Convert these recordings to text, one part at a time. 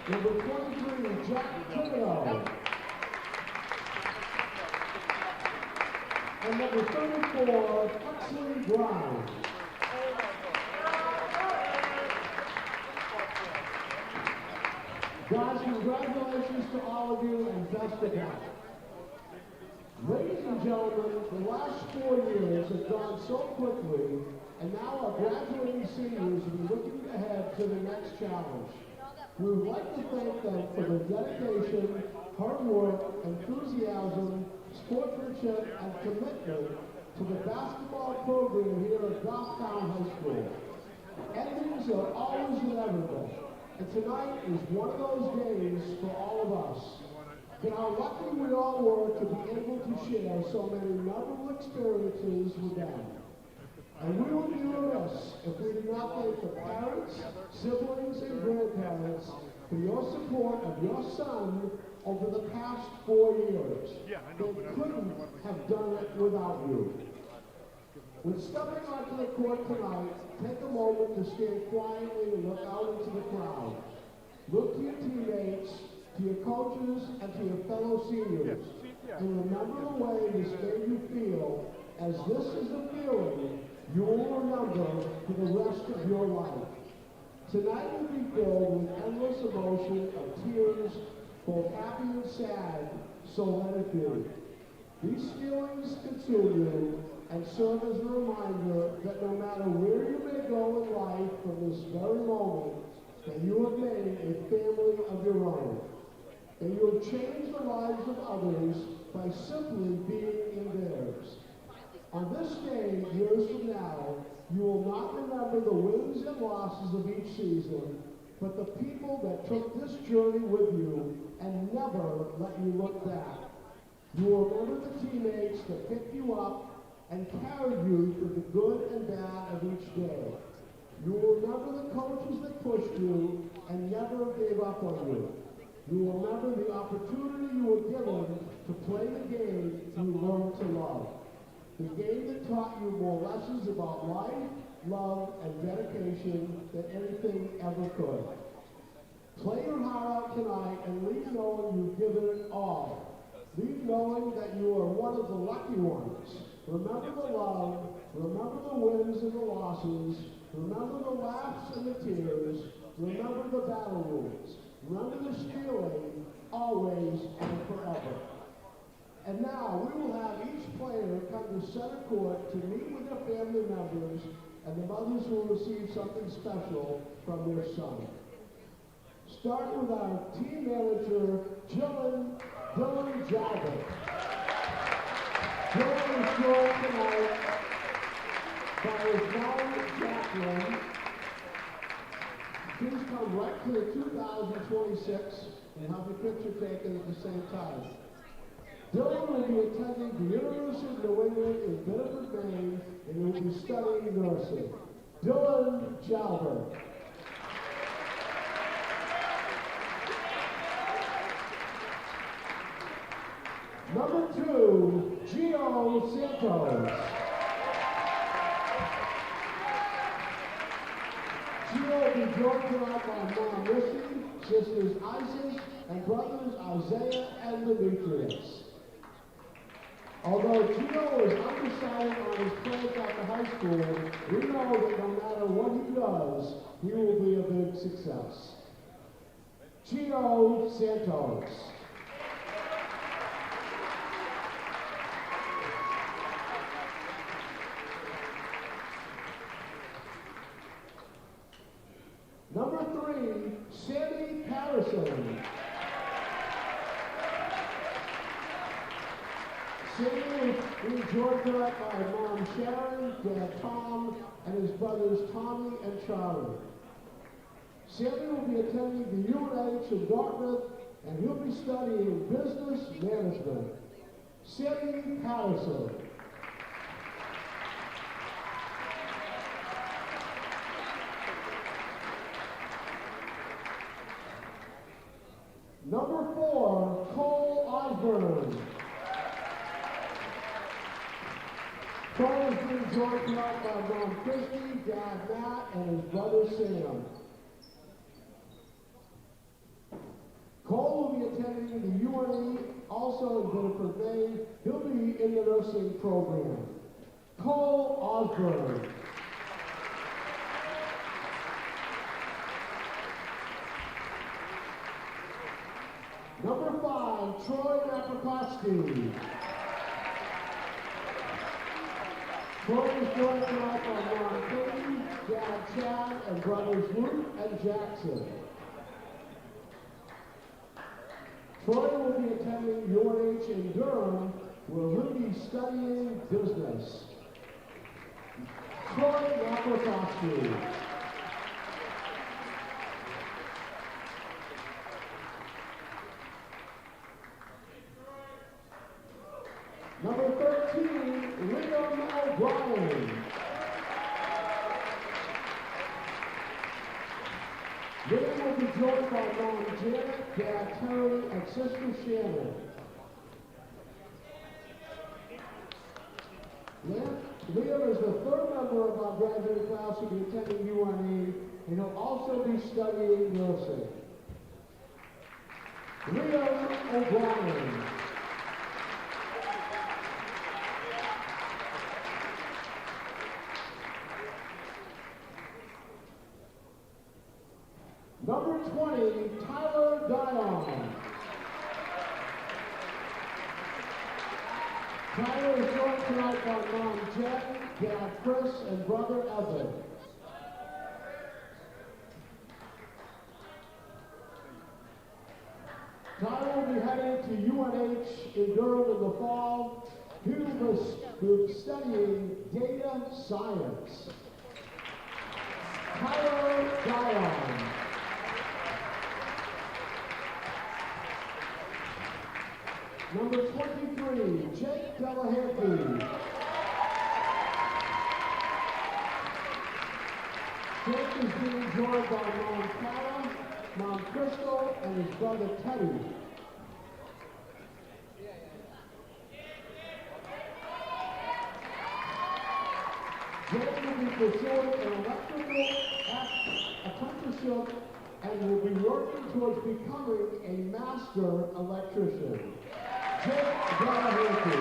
Number 23, Jack Thibodeau. And number 34, Huxley Brown. Guys, congratulations to all of you and best of luck. Ladies and gentlemen, the last 4 years have gone so quickly, and now our graduating seniors will be looking ahead to the next challenge. We would like to thank them for their dedication, hard work, enthusiasm, sportsmanship, and commitment to the basketball program here at Goffstown High School. Endings are always inevitable, and tonight is one of those days for all of us. And how lucky we all were to be able to share so many memorable experiences with them. And we would be remiss if we did not thank the parents, siblings, and grandparents for your support of your son over the past 4 years. They couldn't have done it without you. When stepping onto the court tonight, take a moment to stand quietly and look out into the crowd. Look to your teammates, to your coaches, and to your fellow seniors. And remember the way this made you feel, as this is the feeling you will remember for the rest of your life. Tonight will be filled with endless emotion of tears, both happy and sad, so let it be. These feelings consume you and serve as a reminder that no matter where you may go in life from this very moment, that you have made a family of your own. And you have changed the lives of others by simply being in theirs. On this day, years from now, you will not remember the wins and losses of each season, but the people that took this journey with you and never let you look back. You will remember the teammates that picked you up and carried you through the good and bad of each day. You will remember the coaches that pushed you and never gave up on you. You will remember the opportunity you were given to play the game you learned to love. The game that taught you more lessons about life, love, and dedication than anything ever could. Play your heart out tonight and leave knowing you've given it all. Leave knowing that you are one of the lucky ones. Remember the love, remember the wins and the losses, remember the laughs and the tears, remember the battle wounds. Remember the stealing, always and forever. And now we will have each player come to center court to meet with their family members, and the mothers will receive something special from their son. Start with our team manager, Dylan Jalbert. Dylan is joined tonight by his mom, Jacqueline. Please come right to the 2026 and have your picture taken at the same time. Dylan will be attending the University of New England in Bedford, Maine, and he will be studying nursing. Dylan Jalbert. Number 2, Gio Santos. Gio will be joined tonight by Mom Missy, sisters Isaac, and brothers Isaiah and Demetrius. Although Gio is undecided on his plans after high school, we know that no matter what he does, he will be a big success. Gio Santos. Number 3, Sammy Patterson. Sammy is joined tonight by Mom Sharon, Dad Tom, and his brothers Tommy and Charlie. Sammy will be attending the UNH in Dartmouth, and he'll be studying business management. Sammy Patterson. Number 4, Cole Osborne. Cole is being joined tonight by Mom Christy, Dad Matt, and his brother Sam. 20, also in Bedford, Maine. He'll be in the nursing program. Cole Osborne. Number 5, Troy Napakowski. Troy is joined tonight by Ron Katie, Dad Chad, and brothers Luke and Jackson. Troy will be attending UNH in Durham, where he'll be studying business. Troy Napakowski. Number 13, Liam O'Brien. Liam will be joined by Mom Janet, Dad Terry, and Sister Shannon. Liam is the 3rd member of our graduate class who will be attending UNE, and he'll also be studying nursing. Liam O'Brien. Number 20, Tyler Dion. Tyler is joined tonight by Mom Jen, Dad Chris, and brother Evan. Tyler will be heading to UNH in Durham in the fall. He will be studying data science. Tyler Dion. Number 23, Jake Delahanty. Jake is being joined by Mom Cara, Mom Crystal, and his brother Teddy. Jake will be pursuing an electrical apprenticeship and will be working towards becoming a master electrician. Jake Delahanty.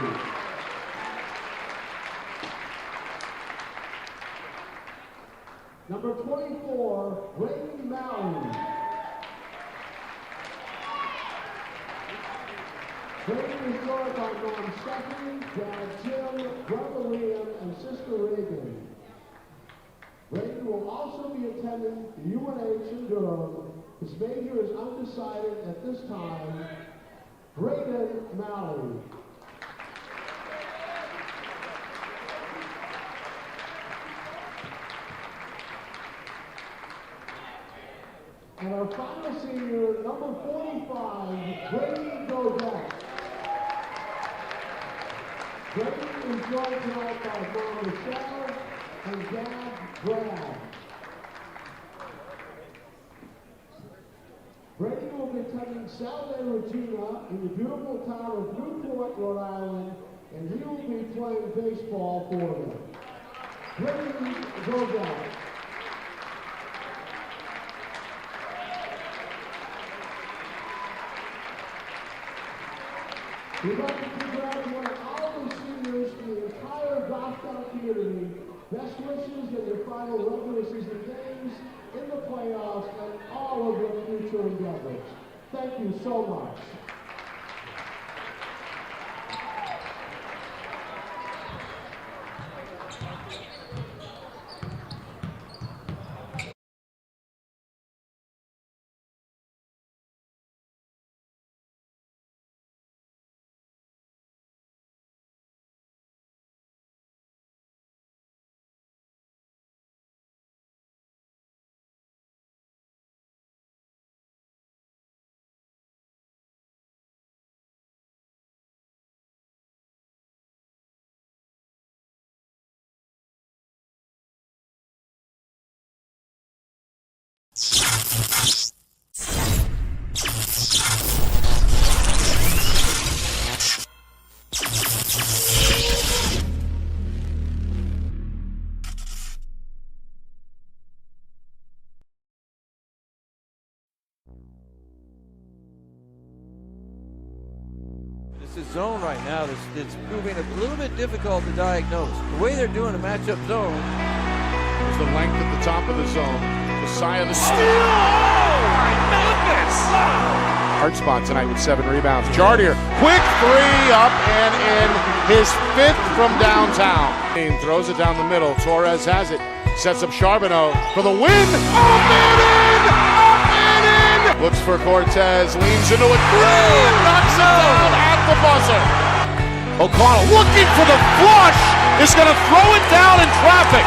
Number 24, Brayden Malley. Brayden is joined by Mom Stephanie, Dad Jim, brother Liam, and sister Reagan. Brayden will also be attending the UNH in Durham. His major is undecided at this time. Brayden Malley. And our final senior, number 45, Brady Godette. Brady is joined tonight by Mom Michelle and Dad Brad. Brady will be attending Saturday Regina in the beautiful town of Newport, Rhode Island, and he will be playing baseball for them. Brady Godette. We'd like to congratulate all the seniors in the entire Goffstown community. Best wishes in your final regular season games, in the playoffs, and all of your future endeavors. Thank you so much. It's a zone right now that's proving a little bit difficult to diagnose. The way they're doing a matchup zone. There's the length at the top of the zone. Messiah the steal! Oh, my goodness! Hard spot tonight with 7 rebounds. Jardier, quick three, up and in. His 5th from downtown. Throws it down the middle. Torres has it. Sets up Charbonneau for the win. Up and in! Up and in! Looks for Cortez. Leans into a three and knocks it down at the buzzer. O'Connell looking for the flush. Is going to throw it down in traffic.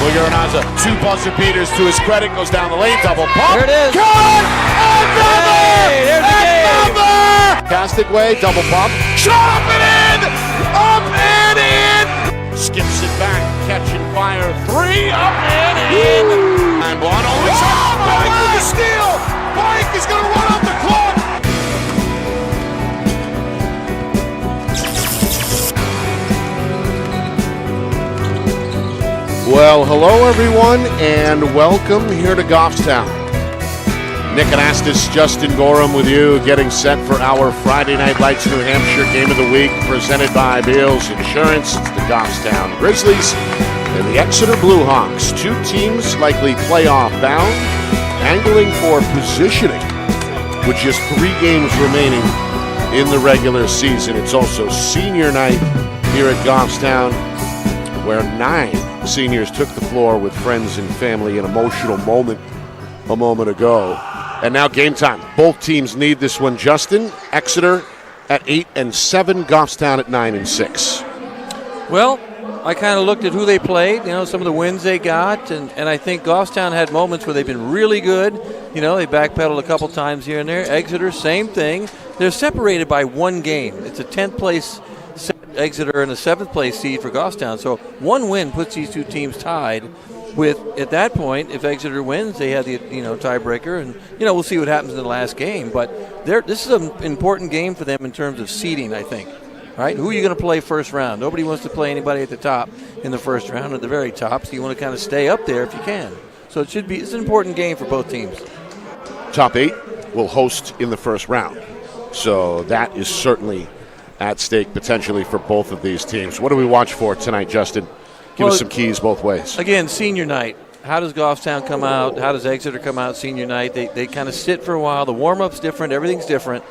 Muguruza, 2 buzzer beaters to his credit, goes down the lane, double pump. There it is. Good! Another! Hey, Another! Fantastic way, double pump. Shot up and in! Up and in! Skips it back, catching fire. 3 up and in! And Bono is up! Bike with the steal! Bike is going to run up the clock! Well, hello everyone, and welcome here to Goffstown. Nick Anastas, Justin Gorham with you, getting set for our Friday Night Lights New Hampshire Game of the Week, presented by Beals Insurance. It's the Goffstown Grizzlies and the Exeter Bluehawks. 2 teams likely playoff bound, angling for positioning with just 3 games remaining in the regular season. It's also senior night here at Goffstown, where 9 seniors took the floor with friends and family, an emotional moment a moment ago. And now game time. Both teams need this one, Justin. Exeter at 8 and 7, Goffstown at 9 and 6. Well, I kind of looked at who they played, some of the wins they got, and I think Goffstown had moments where they've been really good. They backpedaled a couple times here and there. Exeter, same thing. They're separated by 1 game. It's a 10th place Exeter and a 7th place seed for Goffstown. So 1 win puts these 2 teams tied with, at that point, if Exeter wins, they have the tiebreaker, and we'll see what happens in the last game. But this is an important game for them in terms of seeding, I think. Right? Who are you going to play first round? Nobody wants to play anybody at the top in the first round, at the very top, so you want to kind of stay up there if you can. So it's an important game for both teams. Top 8 will host in the first round. So that is certainly at stake potentially for both of these teams. What do we watch for tonight, Justin? Give us some keys both ways. Again, senior night. How does Goffstown come out? How does Exeter come out senior night? They kind of sit for a while. The warm-up's different. Everything's different.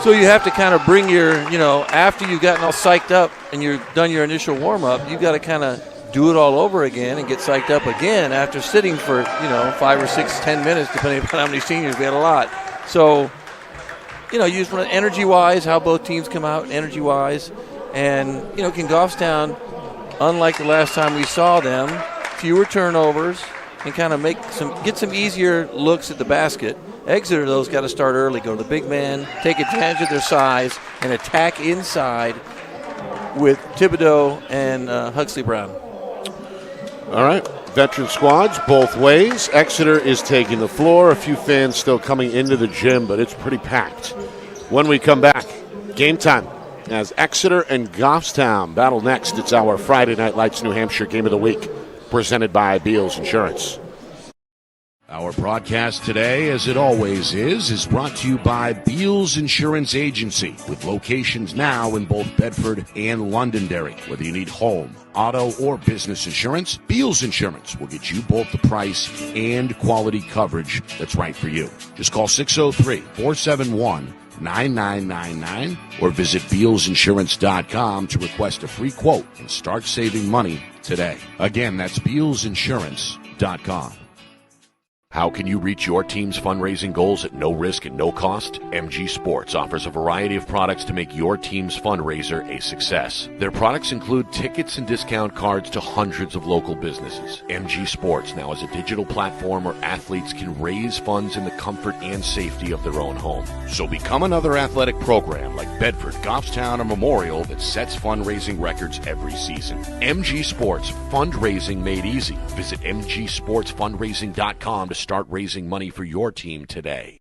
So you have to kind of bring your, after you've gotten all psyched up and you've done your initial warm-up, you've got to kind of do it all over again and get psyched up again after sitting for, 5 or 6, 10 minutes, depending upon how many seniors. We had a lot. So, use energy-wise, how both teams come out energy-wise. And, can Goffstown, unlike the last time we saw them, fewer turnovers and kind of get some easier looks at the basket. Exeter, though, has got to start early, go to the big man, take advantage of their size, and attack inside with Thibodeau and Huxley Brown. All right. Veteran squads both ways. Exeter is taking the floor. A few fans still coming into the gym, but it's pretty packed. When we come back, game time as Exeter and Goffstown battle next. It's our Friday Night Lights New Hampshire Game of the Week, presented by Beals Insurance. Our broadcast today, as it always is brought to you by Beals Insurance Agency, with locations now in both Bedford and Londonderry. Whether you need home, auto, or business insurance, Beals Insurance will get you both the price and quality coverage that's right for you. Just call 603-471-9999 or visit BealsInsurance.com to request a free quote and start saving money today. Again, that's BealsInsurance.com. How can you reach your team's fundraising goals at no risk and no cost? MG Sports offers a variety of products to make your team's fundraiser a success. Their products include tickets and discount cards to hundreds of local businesses. MG Sports now has a digital platform where athletes can raise funds in the comfort and safety of their own home. So become another athletic program like Bedford, Goffstown, or Memorial that sets fundraising records every season. MG Sports, fundraising made easy. Visit mgsportsfundraising.com to start raising money for your team today.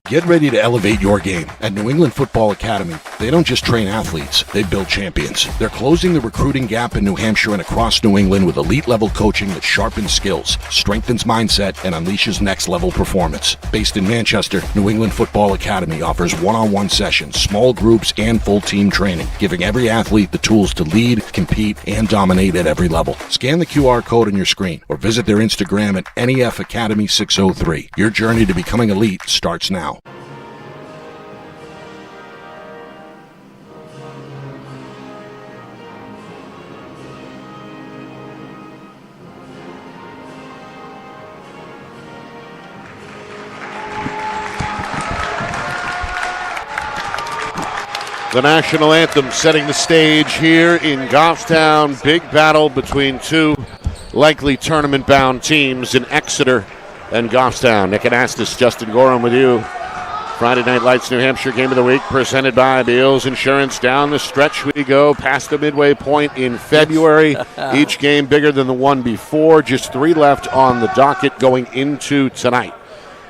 Get ready to elevate your game. At New England Football Academy, they don't just train athletes, they build champions. They're closing the recruiting gap in New Hampshire and across New England with elite-level coaching that sharpens skills, strengthens mindset, and unleashes next-level performance. Based in Manchester, New England Football Academy offers one-on-one sessions, small groups, and full-team training, giving every athlete the tools to lead, compete, and dominate at every level. Scan the QR code on your screen or visit their Instagram at NEF Academy 603. Your journey to becoming elite starts now. The national anthem setting the stage here in Goffstown. Big battle between two likely tournament-bound teams in Exeter and Goffstown. Nick Anastas, Justin Gorham with you. Friday Night Lights New Hampshire Game of the Week presented by Beals Insurance. Down the stretch we go past the midway point in February. Each game bigger than the one before. Just 3 left on the docket going into tonight.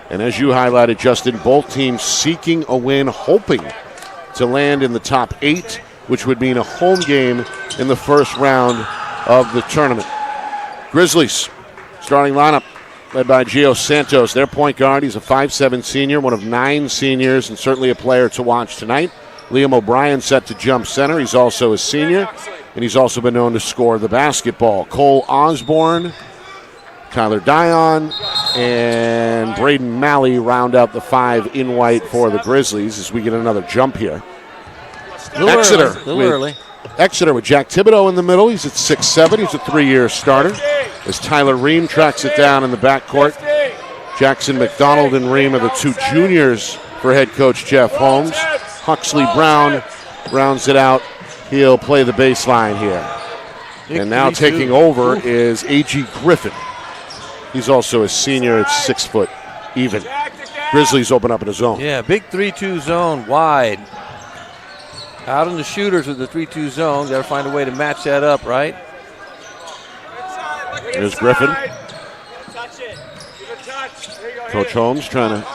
And as you highlighted, Justin, both teams seeking a win, hoping to land in the top 8, which would mean a home game in the first round of the tournament. Grizzlies, starting lineup, led by Gio Santos, their point guard. He's a 5'7 senior, one of 9 seniors, and certainly a player to watch tonight. Liam O'Brien set to jump center. He's also a senior, and he's also been known to score the basketball. Cole Osborne, Tyler Dion, and Braden Malley round out the 5 in white for the Grizzlies as we get another jump here. Exeter with Jack Thibodeau in the middle. He's at 6'7". He's a 3-year starter. As Tyler Ream tracks it down in the backcourt. Jackson McDonald and Ream are the 2 juniors for head coach Jeff Holmes. Huxley Brown rounds it out. He'll play the baseline here. And now taking over is A.G. Griffin. He's also a senior at 6 foot even. Grizzlies open up in a zone. Yeah, big 3-2 zone, wide. Out in the shooters with the 3-2 zone. Got to find a way to match that up, right? There's Griffin. Coach Holmes trying to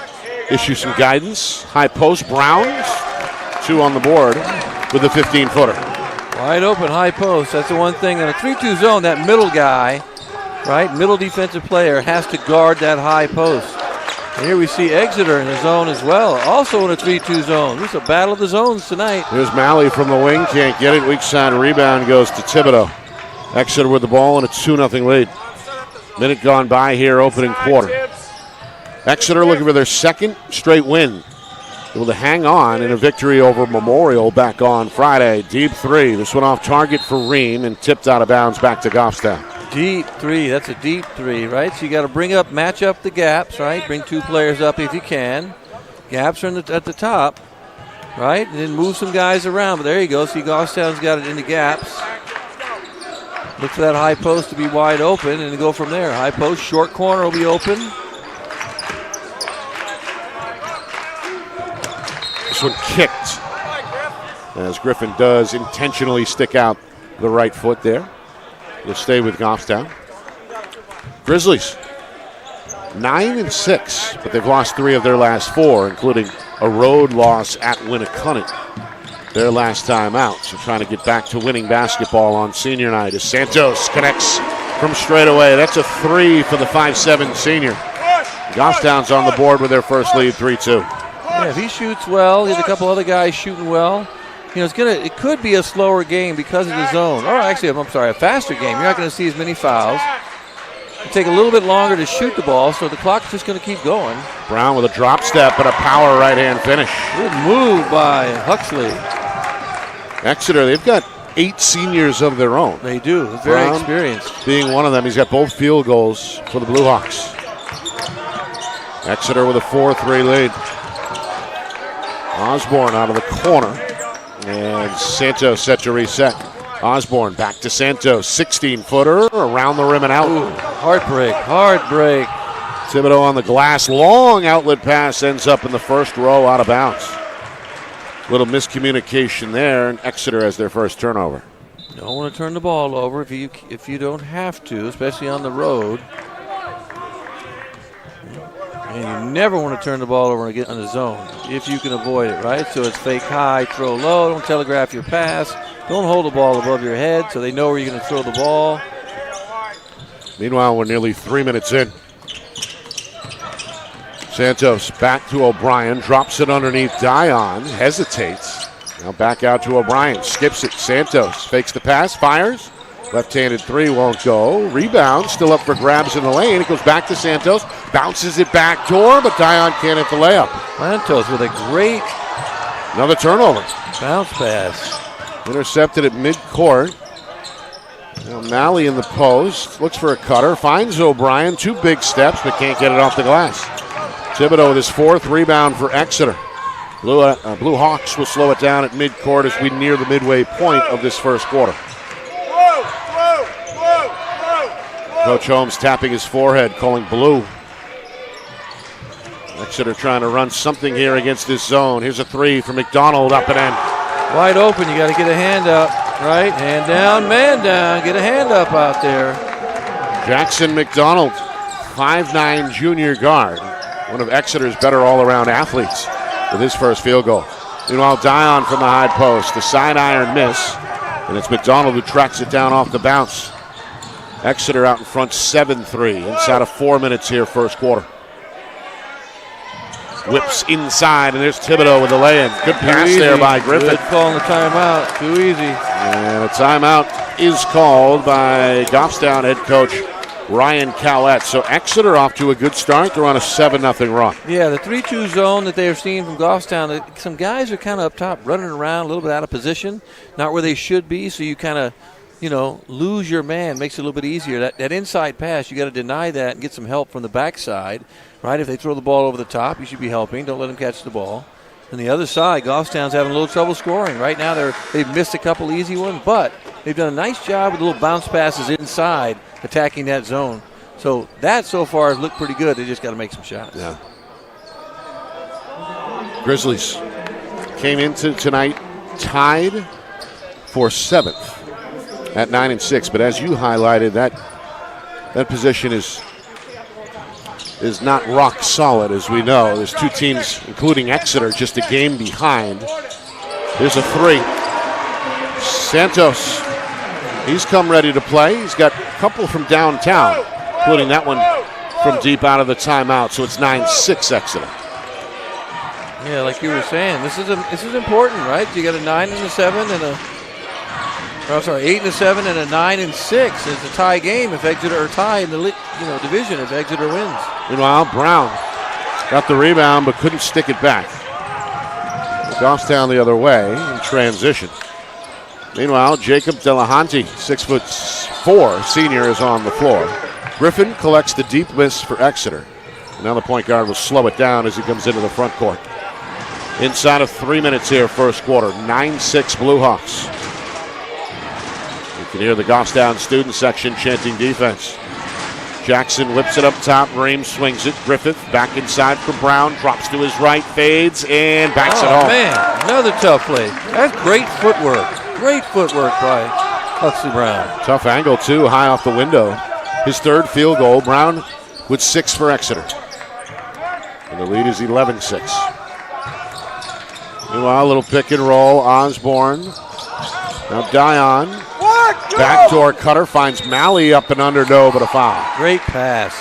issue some guidance. High post, Browns. 2 on the board with a 15-footer. Wide open, high post. That's the one thing. In a 3-2 zone, that middle guy, right, middle defensive player, has to guard that high post. And here we see Exeter in the zone as well, also in a 3-2 zone. This is a battle of the zones tonight. Here's Malley from the wing, can't get it. Weak side rebound goes to Thibodeau. Exeter with the ball and a 2-0 lead. Minute gone by here, opening quarter. Exeter looking for their 2nd straight win. Able to hang on in a victory over Memorial back on Friday. Deep 3. This one off target for Ream and tipped out of bounds back to Goffstown. Deep 3. That's a deep 3, right? So you got to match up the gaps, right? Bring 2 players up if you can. Gaps are at the top, right? And then move some guys around. But there you go. See, Goffstown's got it in the gaps. Look for that high post to be wide open and go from there. High post, short corner will be open. This one kicked, as Griffin does intentionally stick out the right foot there. He'll stay with Goffstown. Grizzlies, 9-6, but they've lost 3 of their last 4, including a road loss at Winnicott their last time out. So trying to get back to winning basketball on senior night as Santos connects from straight away. That's a 3 for the 5'7 senior. Goffstown's on the board with their first lead, 3-2. Yeah, if he shoots well, there's a couple other guys shooting well. You know, it could be a slower game because of the zone. Or actually, I'm sorry, a faster game. You're not going to see as many fouls. It'll take a little bit longer to shoot the ball, so the clock's just going to keep going. Brown with a drop step and a power right-hand finish. Good move by Huxley. Exeter, they've got 8 seniors of their own. They do. Very Brown experienced. Being one of them. He's got both field goals for the Blue Hawks. Exeter with a 4-3 lead. Osborne out of the corner. And Santos set to reset. Osborne back to Santos. 16-footer around the rim and out. Ooh, heartbreak. Thibodeau on the glass. Long outlet pass ends up in the first row out of bounds. Little miscommunication there, and Exeter has their first turnover. Don't want to turn the ball over if you don't have to, especially on the road. And you never want to turn the ball over and get on the zone if you can avoid it, right? So it's fake high, throw low, don't telegraph your pass. Don't hold the ball above your head so they know where you're going to throw the ball. Meanwhile, we're nearly 3 minutes in. Santos back to O'Brien, drops it underneath Dion, hesitates. Now back out to O'Brien, skips it. Santos fakes the pass, fires. Left-handed three won't go. Rebound, still up for grabs in the lane. It goes back to Santos, bounces it back door, but Dion can't hit the layup. Santos with a great Another turnover. bounce pass. Intercepted at midcourt. Now Malley in the post, looks for a cutter, finds O'Brien, 2 big steps, but can't get it off the glass. Thibodeau with his 4th rebound for Exeter. Blue Hawks will slow it down at midcourt as we near the midway point of this first quarter. Coach Holmes tapping his forehead, calling blue. Exeter trying to run something here against this zone. Here's a 3 from McDonald, up and in. Wide open, you got to get a hand up, right? Hand down, man down, get a hand up out there. Jackson McDonald, 5'9" junior guard. One of Exeter's better all-around athletes with his first field goal. Meanwhile, Dion from the high post, the side iron miss, and it's McDonald who tracks it down off the bounce. Exeter out in front 7-3 inside of 4 minutes here, first quarter. Whips inside, and there's Thibodeau with the lay-in. Good pass there by Griffin. Good call on the timeout, too easy. And a timeout is called by Goffstown head coach Ryan Cowett. So Exeter off to a good start. They're on a 7-0 run. Yeah, the 3-2 zone that they're seeing from Goffstown, some guys are kind of up top running around a little bit out of position, not where they should be, so you kind of, lose your man. Makes it a little bit easier. That inside pass, you got to deny that and get some help from the backside, right? If they throw the ball over the top, you should be helping. Don't let them catch the ball. On the other side, Goffstown's having a little trouble scoring. Right now, they've missed a couple easy ones, but they've done a nice job with little bounce passes inside, attacking that zone. So that so far has looked pretty good. They just got to make some shots. Yeah. Grizzlies came into tonight tied for 7th at 9-6, but as you highlighted, that position is not rock solid, as we know. There's 2 teams, including Exeter, just a game behind. There's a 3. Santos, he's come ready to play. He's got a couple from downtown, including that one from deep out of the timeout. So it's 9-6 Exeter. Yeah, like you were saying, this is important, right? You got a 9 and a 7 and 8 and a 7 and a 9 and 6. It's a tie game if Exeter or tie in the division if Exeter wins. Meanwhile, Brown got the rebound but couldn't stick it back. Goffstown the other way in transition. Meanwhile, Jacob Delahunty, 6'4", senior, is on the floor. Griffin collects the deep miss for Exeter. And now the point guard will slow it down as he comes into the front court. Inside of 3 minutes here, first quarter, 9-6 Blue Hawks. You can hear the Goffstown student section chanting defense. Jackson whips it up top. Ream swings it. Griffith back inside for Brown. Drops to his right, fades, and backs it home. Man, another tough play. That's great footwork. Great footwork by Huxley Brown. Tough angle, too, high off the window. His 3rd field goal. Brown with 6 for Exeter. And the lead is 11-6. Meanwhile, a little pick and roll. Osborne. Now Dion. Backdoor cutter finds Malley up and under, no, but a foul. Great pass.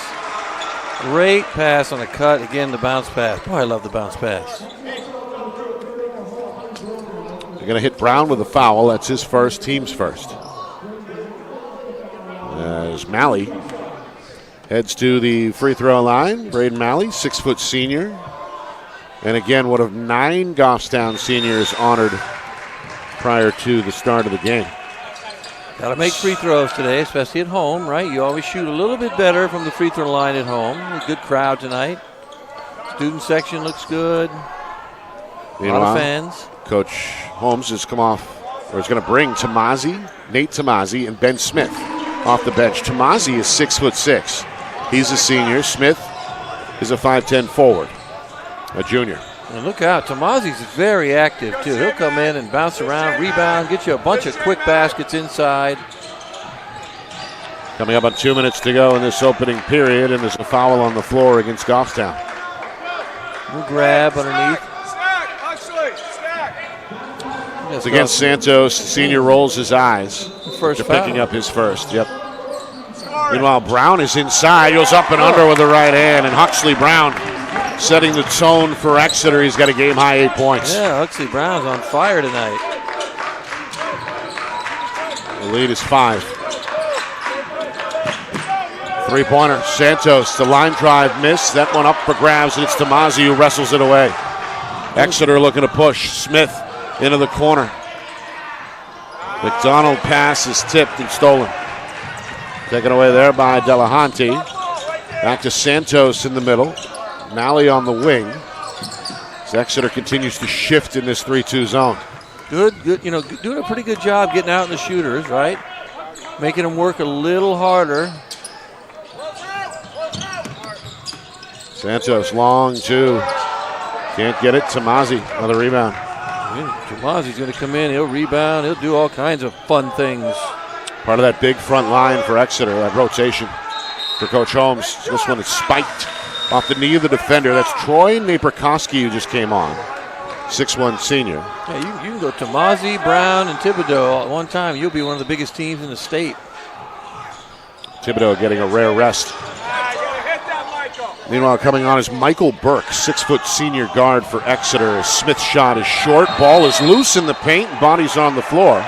Great pass on the cut. Again, the bounce pass. Boy, I love the bounce pass. They're going to hit Brown with a foul. That's his first, team's first. As Malley heads to the free throw line. Braden Malley, 6' senior. And again, one of 9 Goffstown seniors honored prior to the start of the game. Got to make free throws today, especially at home, right? You always shoot a little bit better from the free throw line at home. A good crowd tonight. Student section looks good. A lot of fans. Coach Holmes has come off, or is going to bring Nate Tomasi, and Ben Smith off the bench. Tomasi is 6'6". He's a senior. Smith is a 5'10" forward, a junior. And look out, Tomasi's very active too. He'll come in and bounce around, rebound, get you a bunch of quick baskets inside. Coming up on 2 minutes to go in this opening period, and there's a foul on the floor against Goffstown. Good grab underneath. It's against Santos. Senior rolls his eyes. First after picking up his first. Yep. Meanwhile, Brown is inside. Goes up and under with the right hand. And Huxley Brown setting the tone for Exeter. He's got a game-high 8 points. Yeah, Huxley Brown's on fire tonight. The lead is 5. Three-pointer. Santos, the line drive miss. That one up for grabs, and it's Tomasi who wrestles it away. Exeter looking to push. Smith into the corner. McDonald pass is tipped and stolen. Taken away there by Delahanty. Back to Santos in the middle. Malley on the wing. As Exeter continues to shift in this 3-2 zone. Good, doing a pretty good job getting out in the shooters, right? Making them work a little harder. Santos long two. Can't get it. Tomasi on the rebound. Tomasi's going to come in. He'll rebound. He'll do all kinds of fun things. Part of that big front line for Exeter, that rotation for Coach Holmes. This one is spiked off the knee of the defender. That's Troy Naperkoski who just came on. 6'1 senior. Yeah, you can go Tomasi, Brown, and Thibodeau all at one time. You'll be one of the biggest teams in the state. Thibodeau getting a rare rest. Meanwhile, coming on is Michael Burke, 6' senior guard for Exeter. Smith's shot is short. Ball is loose in the paint. Body's on the floor.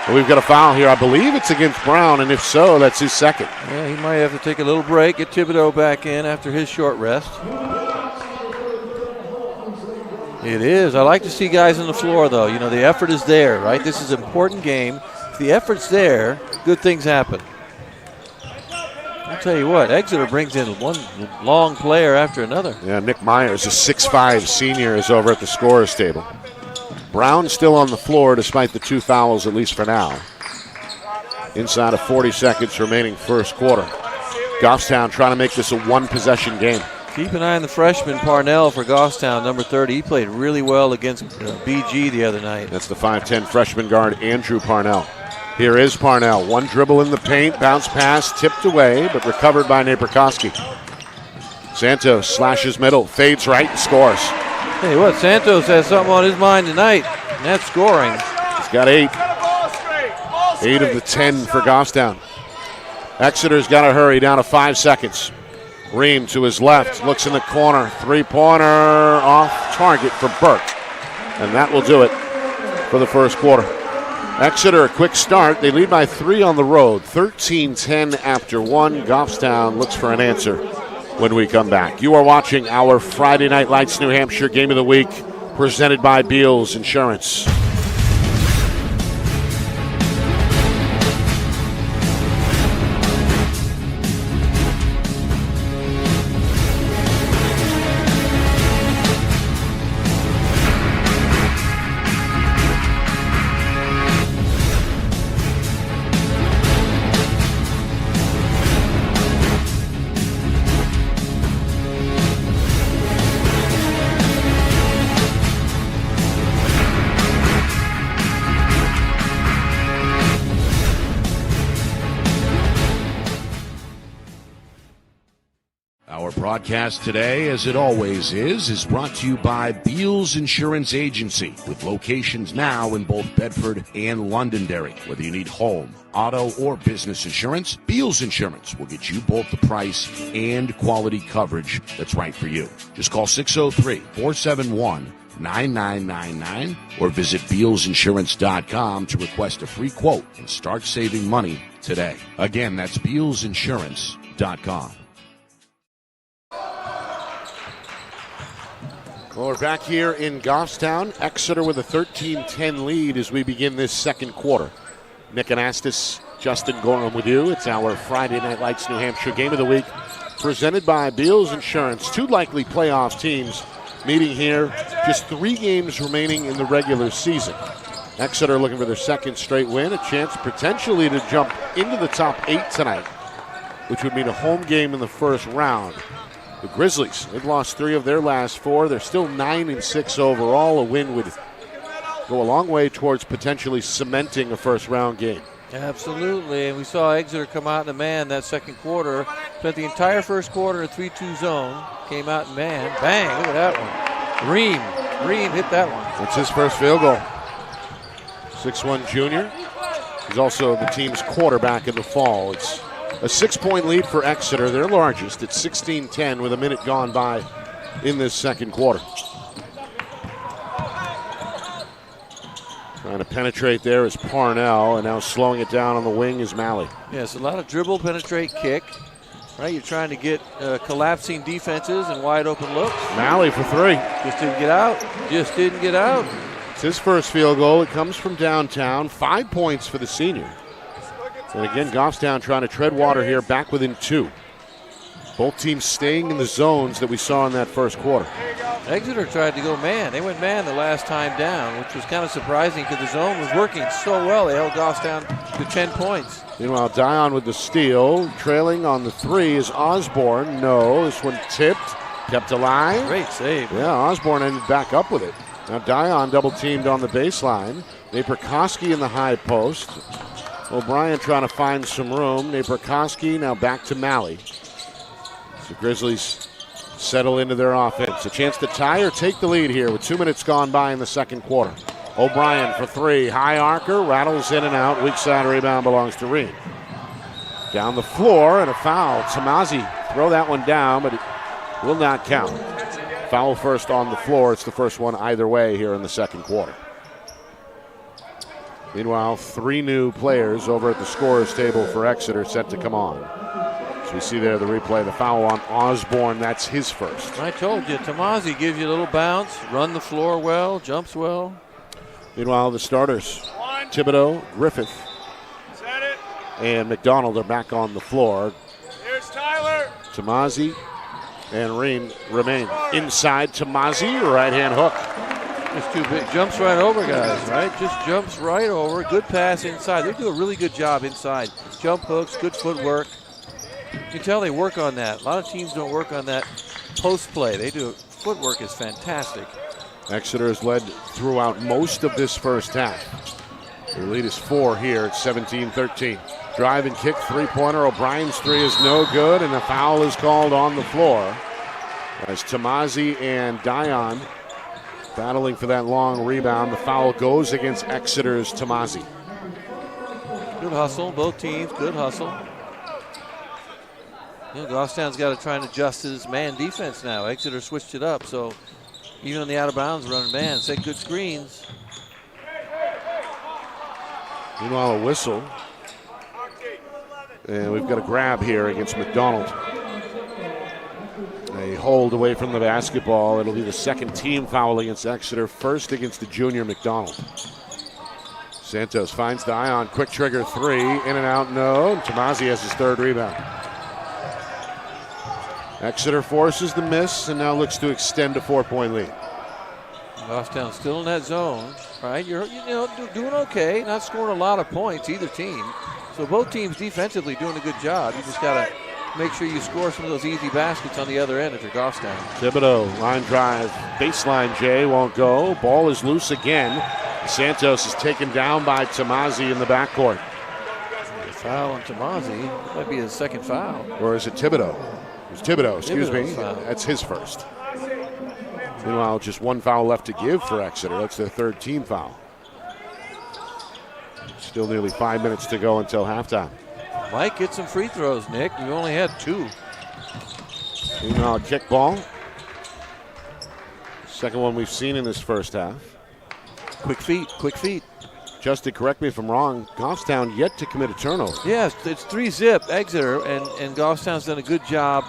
And we've got a foul here. I believe it's against Brown, and if so, that's his second. Yeah, he might have to take a little break, get Thibodeau back in after his short rest. It is. I like to see guys on the floor, though. You know, the effort is there, right? This is an important game. If the effort's there, good things happen. I'll tell you what, Exeter brings in one long player after another. Yeah, Nick Myers, a 6'5 senior, is over at the scorer's table. Brown still on the floor despite the 2 fouls, at least for now. Inside of 40 seconds remaining first quarter. Goffstown trying to make this a one-possession game. Keep an eye on the freshman, Parnell, for Goffstown, number 30. He played really well against BG the other night. That's the 5'10 freshman guard, Andrew Parnell. Here is Parnell. One dribble in the paint, bounce pass, tipped away, but recovered by Naperkoski. Santos slashes middle, fades right, and scores. Hey, what? Santos has something on his mind tonight, and that's scoring. He's got 8. 8 of the 10 for Goffstown. Exeter's got to hurry, down to 5 seconds. Ream to his left, looks in the corner. Three-pointer off target for Burke. And that will do it for the first quarter. Exeter, a quick start. They lead by 3 on the road. 13-10 after 1. Goffstown looks for an answer when we come back. You are watching our Friday Night Lights New Hampshire Game of the Week, presented by Beals Insurance. Broadcast today, as it always is brought to you by Beals Insurance Agency, with locations now in both Bedford and Londonderry. Whether you need home, auto, or business insurance, Beals Insurance will get you both the price and quality coverage that's right for you. Just call 603-471-9999 or visit BealsInsurance.com to request a free quote and start saving money today. Again, that's BealsInsurance.com. Well, we're back here in Goffstown. Exeter with a 13-10 lead as we begin this second quarter. Nick Anastas, Justin Gorham with you. It's our Friday Night Lights New Hampshire Game of the Week, presented by Beals Insurance. 2 likely playoff teams meeting here. Just 3 games remaining in the regular season. Exeter looking for their second straight win, a chance potentially to jump into the top 8 tonight, which would mean a home game in the first round. The Grizzlies, they've lost 3 of their last 4. They're still 9-6 overall. A win would go a long way towards potentially cementing a first-round game. Absolutely, and we saw Exeter come out in a man that second quarter. Spent the entire first quarter in a 3-2 zone. Came out in man. Bang, look at that one. Ream hit that one. That's his first field goal. 6'1" junior. He's also the team's quarterback in the fall. It's a 6-point lead for Exeter, their largest, at 16-10 with a minute gone by in this second quarter. Trying to penetrate there is Parnell, and now slowing it down on the wing is Malley. Yes, a lot of dribble, penetrate, kick. Right, you're trying to get collapsing defenses and wide open looks. Malley for three. Just didn't get out. Just didn't get out. It's his first field goal. It comes from downtown. 5 points for the senior. And again, Goffstown trying to tread water here, back within 2. Both teams staying in the zones that we saw in that first quarter. Exeter tried to go man. They went man the last time down, which was kind of surprising because the zone was working so well. They held Goffstown to 10 points. Meanwhile, Dion with the steal. Trailing on the 3 is Osborne. No, this one tipped. Kept alive. Great save. Yeah, Osborne ended back up with it. Now Dion double teamed on the baseline. Naperkoski in the high post. O'Brien trying to find some room. Naperkoski now back to Malley. The Grizzlies settle into their offense. A chance to tie or take the lead here with 2 minutes gone by in the second quarter. O'Brien for 3. High arcer, rattles in and out. Weak side rebound belongs to Ream. Down the floor and a foul. Tamazi throw that one down, but it will not count. Foul first on the floor. It's the first one either way here in the second quarter. Meanwhile, 3 new players over at the scorer's table for Exeter set to come on. We see there the replay, the foul on Osborne. That's his first. I told you, Tamazi gives you a little bounce, run the floor well, jumps well. Meanwhile, the starters, Thibodeau, Griffith, and McDonald are back on the floor. Here's Tyler. Tamazi and Ream remain. Inside Tamazi, right-hand hook. Just too big. Jumps right over guys, right? Just jumps right over. Good pass inside. They do a really good job inside. Jump hooks, good footwork. You can tell they work on that. A lot of teams don't work on that post play. They do. Footwork is fantastic. Exeter has led throughout most of this first half. Their lead is 4 here at 17-13. Drive and kick, three-pointer. O'Brien's 3 is no good, and a foul is called on the floor as Tamazi and Dion battling for that long rebound. The foul goes against Exeter's Tamazi. Good hustle, both teams. Good hustle. You know, Goffstown's got to try and adjust his man defense now. Exeter switched it up, so even on the out-of-bounds run, man, set good screens. Meanwhile, a whistle. And we've got a grab here against McDonald. A hold away from the basketball. It'll be the second team foul against Exeter, first against the junior McDonald. Santos finds Dion, quick trigger 3, in and out, no. And Tamazi has his third rebound. Exeter forces the miss and now looks to extend a 4-point lead. Goffstown still in that zone, right? You're doing okay, not scoring a lot of points, either team. So both teams defensively doing a good job. You just got to make sure you score some of those easy baskets on the other end if you're Goffstown. Thibodeau, line drive, baseline J, won't go. Ball is loose again. Santos is taken down by Tamazi in the backcourt. Foul on Tamazi. Might be his second foul. Or is it Thibodeau? It's Thibodeau, excuse me. Foul. That's his first. Meanwhile, just one foul left to give for Exeter. That's their third team foul. Still nearly 5 minutes to go until halftime. Mike, get some free throws, Nick. You only had 2. Meanwhile, kick ball. Second one we've seen in this first half. Quick feet, quick feet. Justin, correct me if I'm wrong, Goffstown yet to commit a turnover. Yes, it's 3-zip Exeter, and Goffstown's done a good job,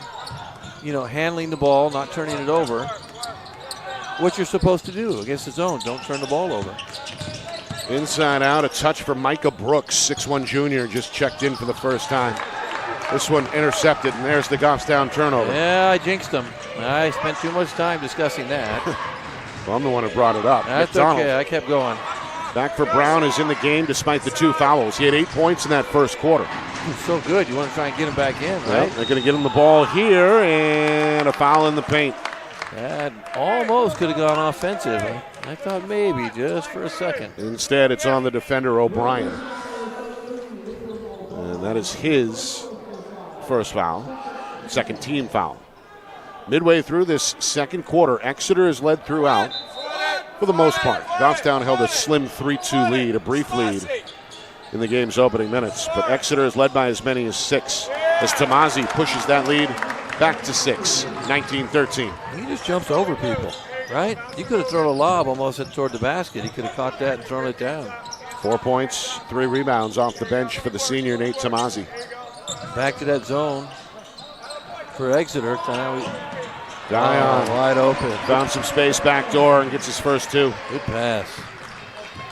handling the ball, not turning it over. What you're supposed to do against the zone, don't turn the ball over. Inside out, a touch for Micah Brooks, 6'1" junior, just checked in for the first time. This one intercepted, and there's the Goffstown turnover. Yeah, I jinxed him. I spent too much time discussing that. Well, I'm the one who brought it up. That's McDonald. okay, I kept going. Back for Brown is in the game despite the 2 fouls. He had 8 points in that first quarter. So good, you want to try and get him back in, right? Well, they're going to get him the ball here, and a foul in the paint. That almost could have gone offensive. I thought maybe just for a second. Instead, it's on the defender, O'Brien. And that is his first foul, second team foul. Midway through this second quarter, Exeter has led throughout for the most part. Goffstown held a slim 3-2 lead, a brief lead in the game's opening minutes, but Exeter is led by as many as 6 as Tomasi pushes that lead back to 6, 19-13. He just jumps over people, right? You could have thrown a lob almost toward the basket. He could have caught that and thrown it down. 4 points, 3 rebounds off the bench for the senior Nate Tomasi. Back to that zone for Exeter. Dion wide open. Found some space back door and gets his first 2. Good pass.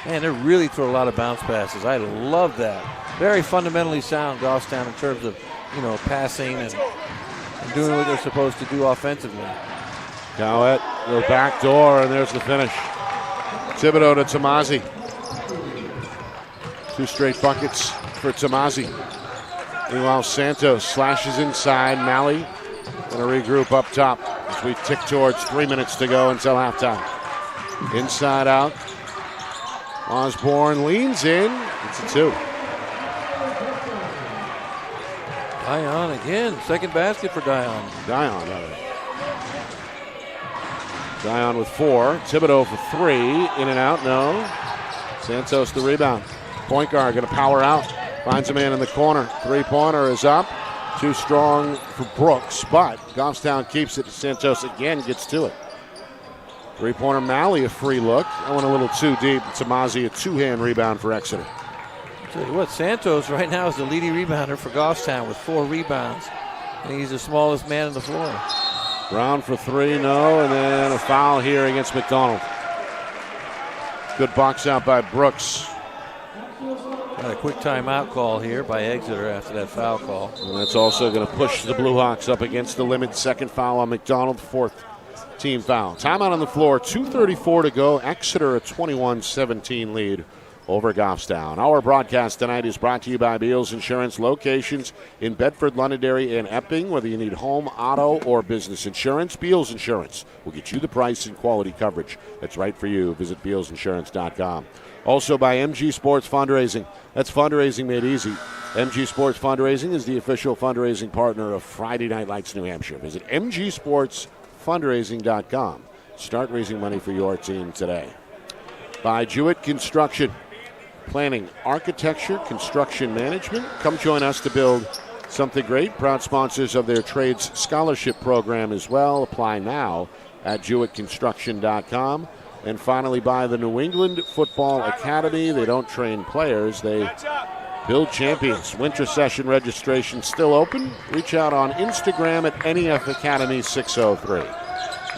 Man, they really throw a lot of bounce passes. I love that. Very fundamentally sound Goffstown in terms of, passing and doing what they're supposed to do offensively. Cowett, the back door, and there's the finish. Thibodeau to Tomasi. 2 straight buckets for Tomasi. Meanwhile, Santos slashes inside. Malley going to regroup up top as we tick towards 3 minutes to go until halftime. Inside out. Osborne leans in. It's a 2. Dion again. Second basket for Dion. Dion with 4. Thibodeau for 3. In and out, no. Santos the rebound. Point guard going to power out. Finds a man in the corner. 3-pointer is up. Too strong for Brooks, but Goffstown keeps it. Santos again gets to it. 3-pointer Malley, a free look. That went a little too deep. Tomasi, a 2-hand rebound for Exeter. Tell you what, Santos right now is the leading rebounder for Goffstown with 4 rebounds. And he's the smallest man on the floor. Brown for 3, no, and then a foul here against McDonald. Good box out by Brooks. Got a quick timeout call here by Exeter after that foul call. And that's also going to push the Blue Hawks up against the limit. Second foul on McDonald, 4th team foul. Timeout on the floor, 2:34 to go. Exeter a 21-17 lead over Goffstown. Our broadcast tonight is brought to you by Beals Insurance, locations in Bedford, Londonderry, and Epping. Whether you need home, auto, or business insurance, Beals Insurance will get you the price and quality coverage that's right for you. Visit BealsInsurance.com. Also by MG Sports Fundraising. That's fundraising made easy. MG Sports Fundraising is the official fundraising partner of Friday Night Lights New Hampshire. Visit MGSportsFundraising.com. Start raising money for your team today. By Jewett Construction. Planning, architecture, construction management. Come join us to build something great. Proud sponsors of their trades scholarship program as well. Apply now at JewettConstruction.com. And finally, by the New England Football Academy. They don't train players, they build champions. Winter session registration still open. Reach out on Instagram at NEF Academy 603.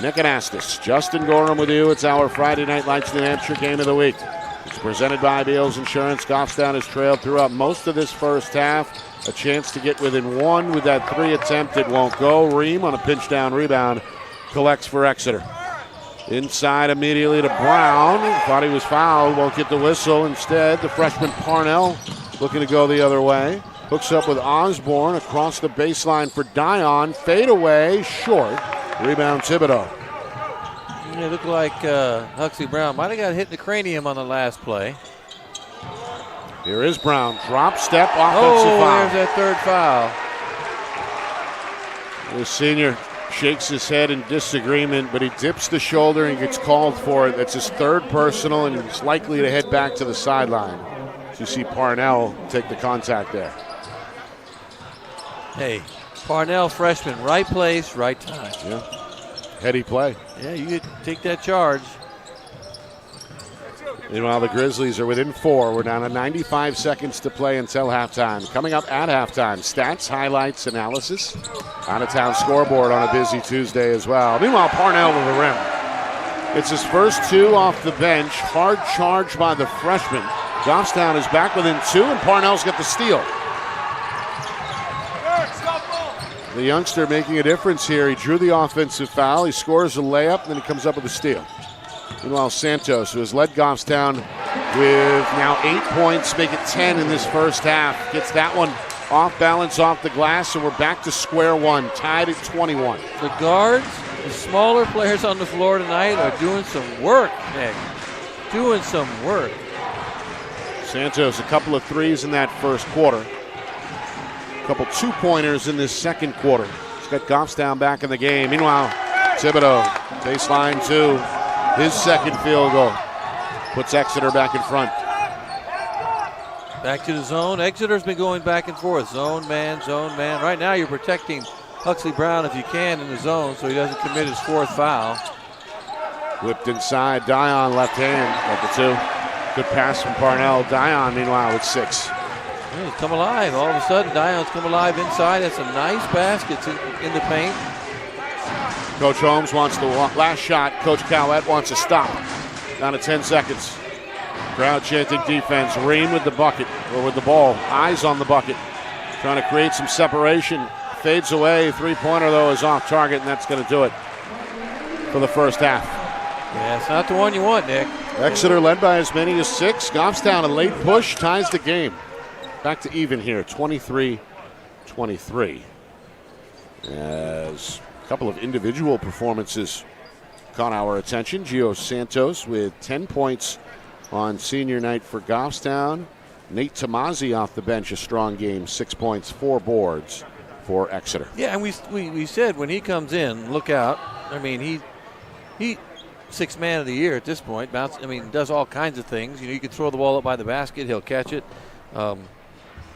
Nick Anastas, Justin Gorham with you. It's our Friday Night Lights New Hampshire game of the week. It's presented by Beals Insurance. Goffstown has trailed throughout most of this first half. A chance to get within 1 with that 3 attempt. It won't go. Ream on a pinch down rebound collects for Exeter. Inside immediately to Brown. Thought he was fouled. Won't get the whistle. Instead, the freshman Parnell looking to go the other way. Hooks up with Osborne across the baseline for Dion. Fade away. Short. Rebound Thibodeau. It looked like Huxley Brown might have got hit in the cranium on the last play. Here is Brown. Drop step. Offensive foul. There's that 3rd foul. The senior shakes his head in disagreement, but he dips the shoulder and gets called for it. That's his 3rd personal, and he's likely to head back to the sideline. So you see Parnell take the contact there. Hey, Parnell, freshman, right place, right time. Yeah, heady play. Yeah, you could take that charge. Meanwhile, the Grizzlies are within 4. We're down to 95 seconds to play until halftime. Coming up at halftime, stats, highlights, analysis. Out-of-town scoreboard on a busy Tuesday as well. Meanwhile, Parnell to the rim. It's his first 2 off the bench. Hard charge by the freshman. Goffstown is back within 2, and Parnell's got the steal. The youngster making a difference here. He drew the offensive foul. He scores a layup, and then he comes up with a steal. Meanwhile, Santos, who has led Goffstown with now 8 points, make it 10 in this first half. Gets that one off balance off the glass, and we're back to square one, tied at 21. The guards, the smaller players on the floor tonight are doing some work, Nick. Doing some work. Santos, a couple of threes in that first quarter. A couple 2-pointers in this second quarter. It's got Goffstown back in the game. Meanwhile, Thibodeau, baseline 2, his second field goal. Puts Exeter back in front. Back to the zone. Exeter's been going back and forth. Zone man, zone man. Right now you're protecting Huxley Brown if you can in the zone so he doesn't commit his 4th foul. Whipped inside. Dion left hand at the 2. Good pass from Parnell. Dion, meanwhile, with 6. He's come alive. All of a sudden, Dion's come alive inside. That's a nice basket in the paint. Coach Holmes wants the last shot. Coach Cowett wants a stop. Down to 10 seconds. Crowd chanting defense. Ream with the bucket, or with the ball. Eyes on the bucket. Trying to create some separation. Fades away. 3-pointer, though, is off target, and that's going to do it for the first half. Yeah, it's not the one you want, Nick. Exeter led by as many as 6. Goffstown, a late push, ties the game. Back to even here, 23-23. As a couple of individual performances caught our attention. Gio Santos with 10 points on senior night for Goffstown. Nate Tomazzi off the bench, a strong game, 6 points, 4 boards for Exeter. Yeah, and we said when he comes in, look out. I mean, he 6th man of the year at this point. Does all kinds of things. You can throw the ball up by the basket, he'll catch it.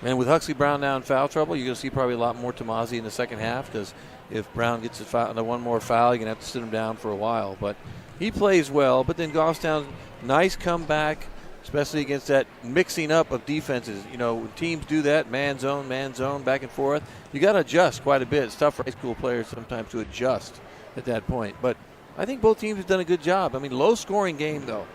And with Huxley Brown now in foul trouble, you're going to see probably a lot more Tomazzi in the second half because if Brown gets one more foul, you're going to have to sit him down for a while. But he plays well. But then Goffstown, nice comeback, especially against that mixing up of defenses. When teams do that, man zone, back and forth, you got to adjust quite a bit. It's tough for high school players sometimes to adjust at that point. But I think both teams have done a good job. Low-scoring game, though.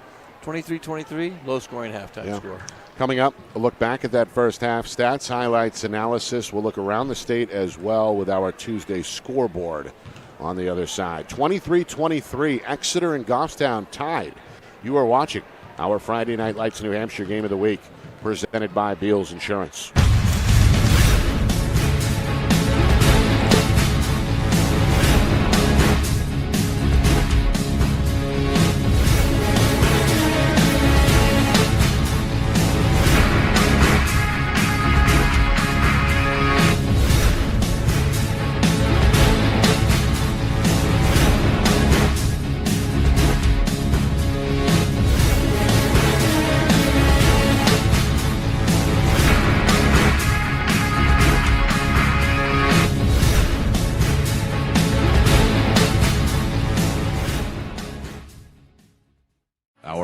23-23, low-scoring halftime score. Coming up, a look back at that first half. Stats, highlights, analysis. We'll look around the state as well with our Tuesday scoreboard on the other side. 23-23, Exeter and Goffstown tied. You are watching our Friday Night Lights New Hampshire Game of the Week, presented by Beals Insurance.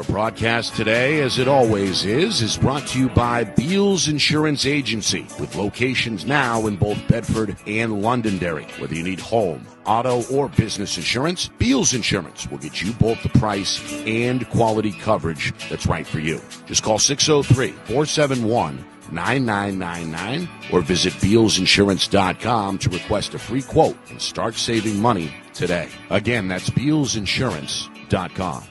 Broadcast today, as it always is brought to you by Beals Insurance Agency, with locations now in both Bedford and Londonderry. Whether you need home, auto, or business insurance, Beals Insurance will get you both the price and quality coverage that's right for you. Just call 603-471-9999 or visit BealsInsurance.com to request a free quote and start saving money today. Again, that's BealsInsurance.com.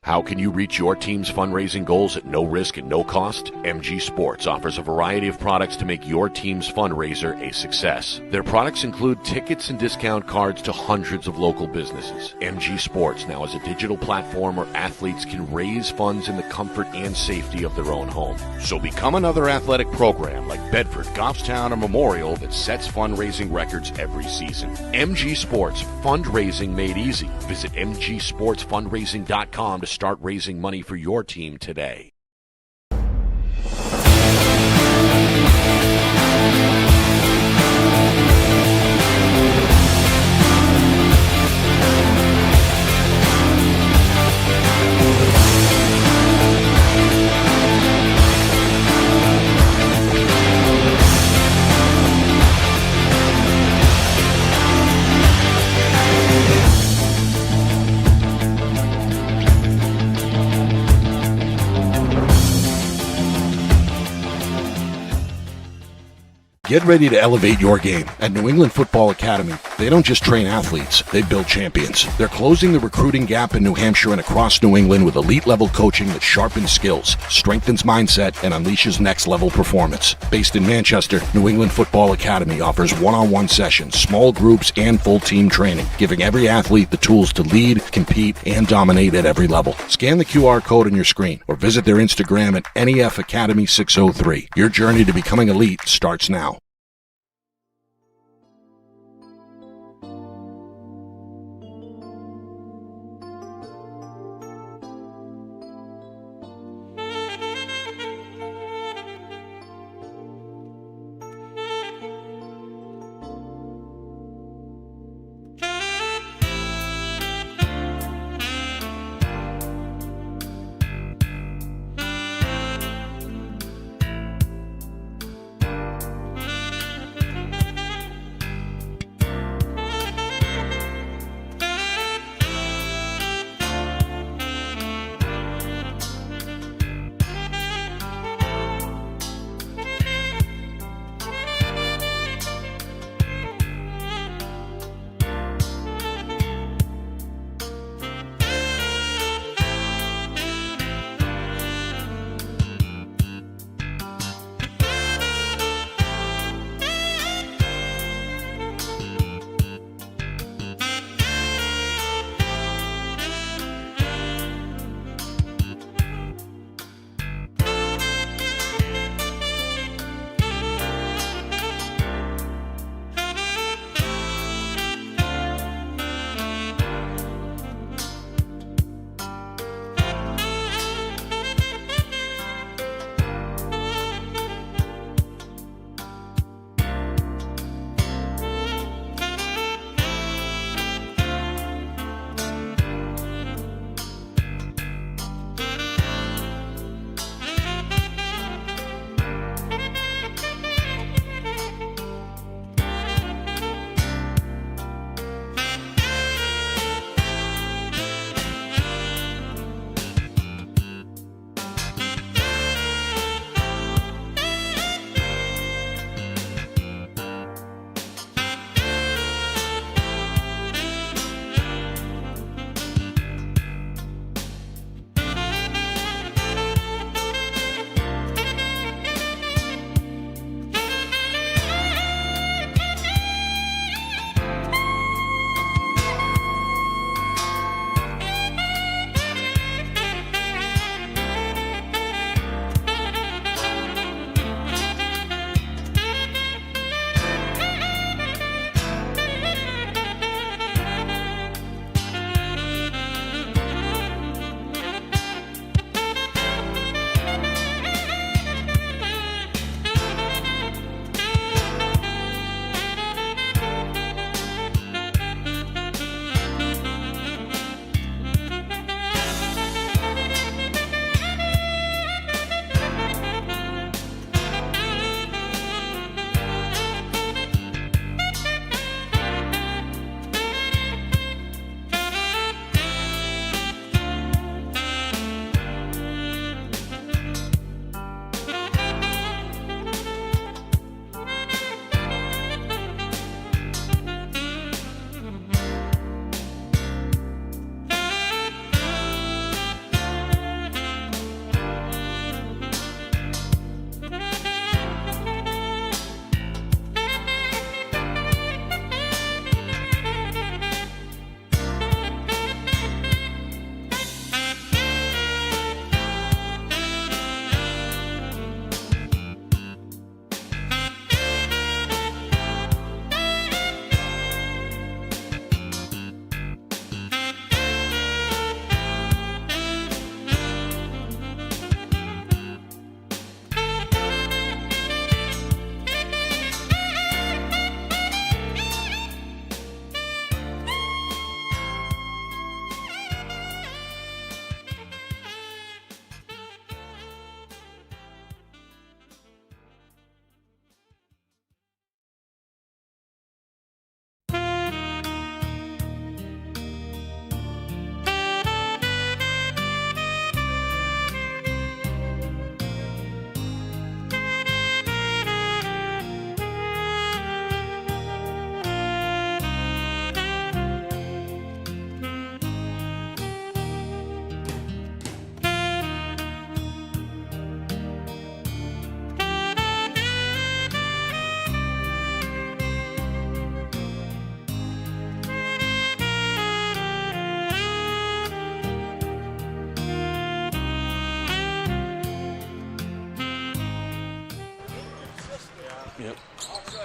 How can you reach your team's fundraising goals at no risk and no cost? MG Sports offers a variety of products to make your team's fundraiser a success. Their products include tickets and discount cards to hundreds of local businesses. MG Sports now has a digital platform where athletes can raise funds in the comfort and safety of their own home. So become another athletic program like Bedford, Goffstown, or Memorial that sets fundraising records every season. MG Sports, fundraising made easy. Visit mgsportsfundraising.com to start raising money for your team today. Get ready to elevate your game. At New England Football Academy, they don't just train athletes, they build champions. They're closing the recruiting gap in New Hampshire and across New England with elite-level coaching that sharpens skills, strengthens mindset, and unleashes next-level performance. Based in Manchester, New England Football Academy offers one-on-one sessions, small groups, and full-team training, giving every athlete the tools to lead, compete, and dominate at every level. Scan the QR code on your screen or visit their Instagram at NEF Academy 603. Your journey to becoming elite starts now.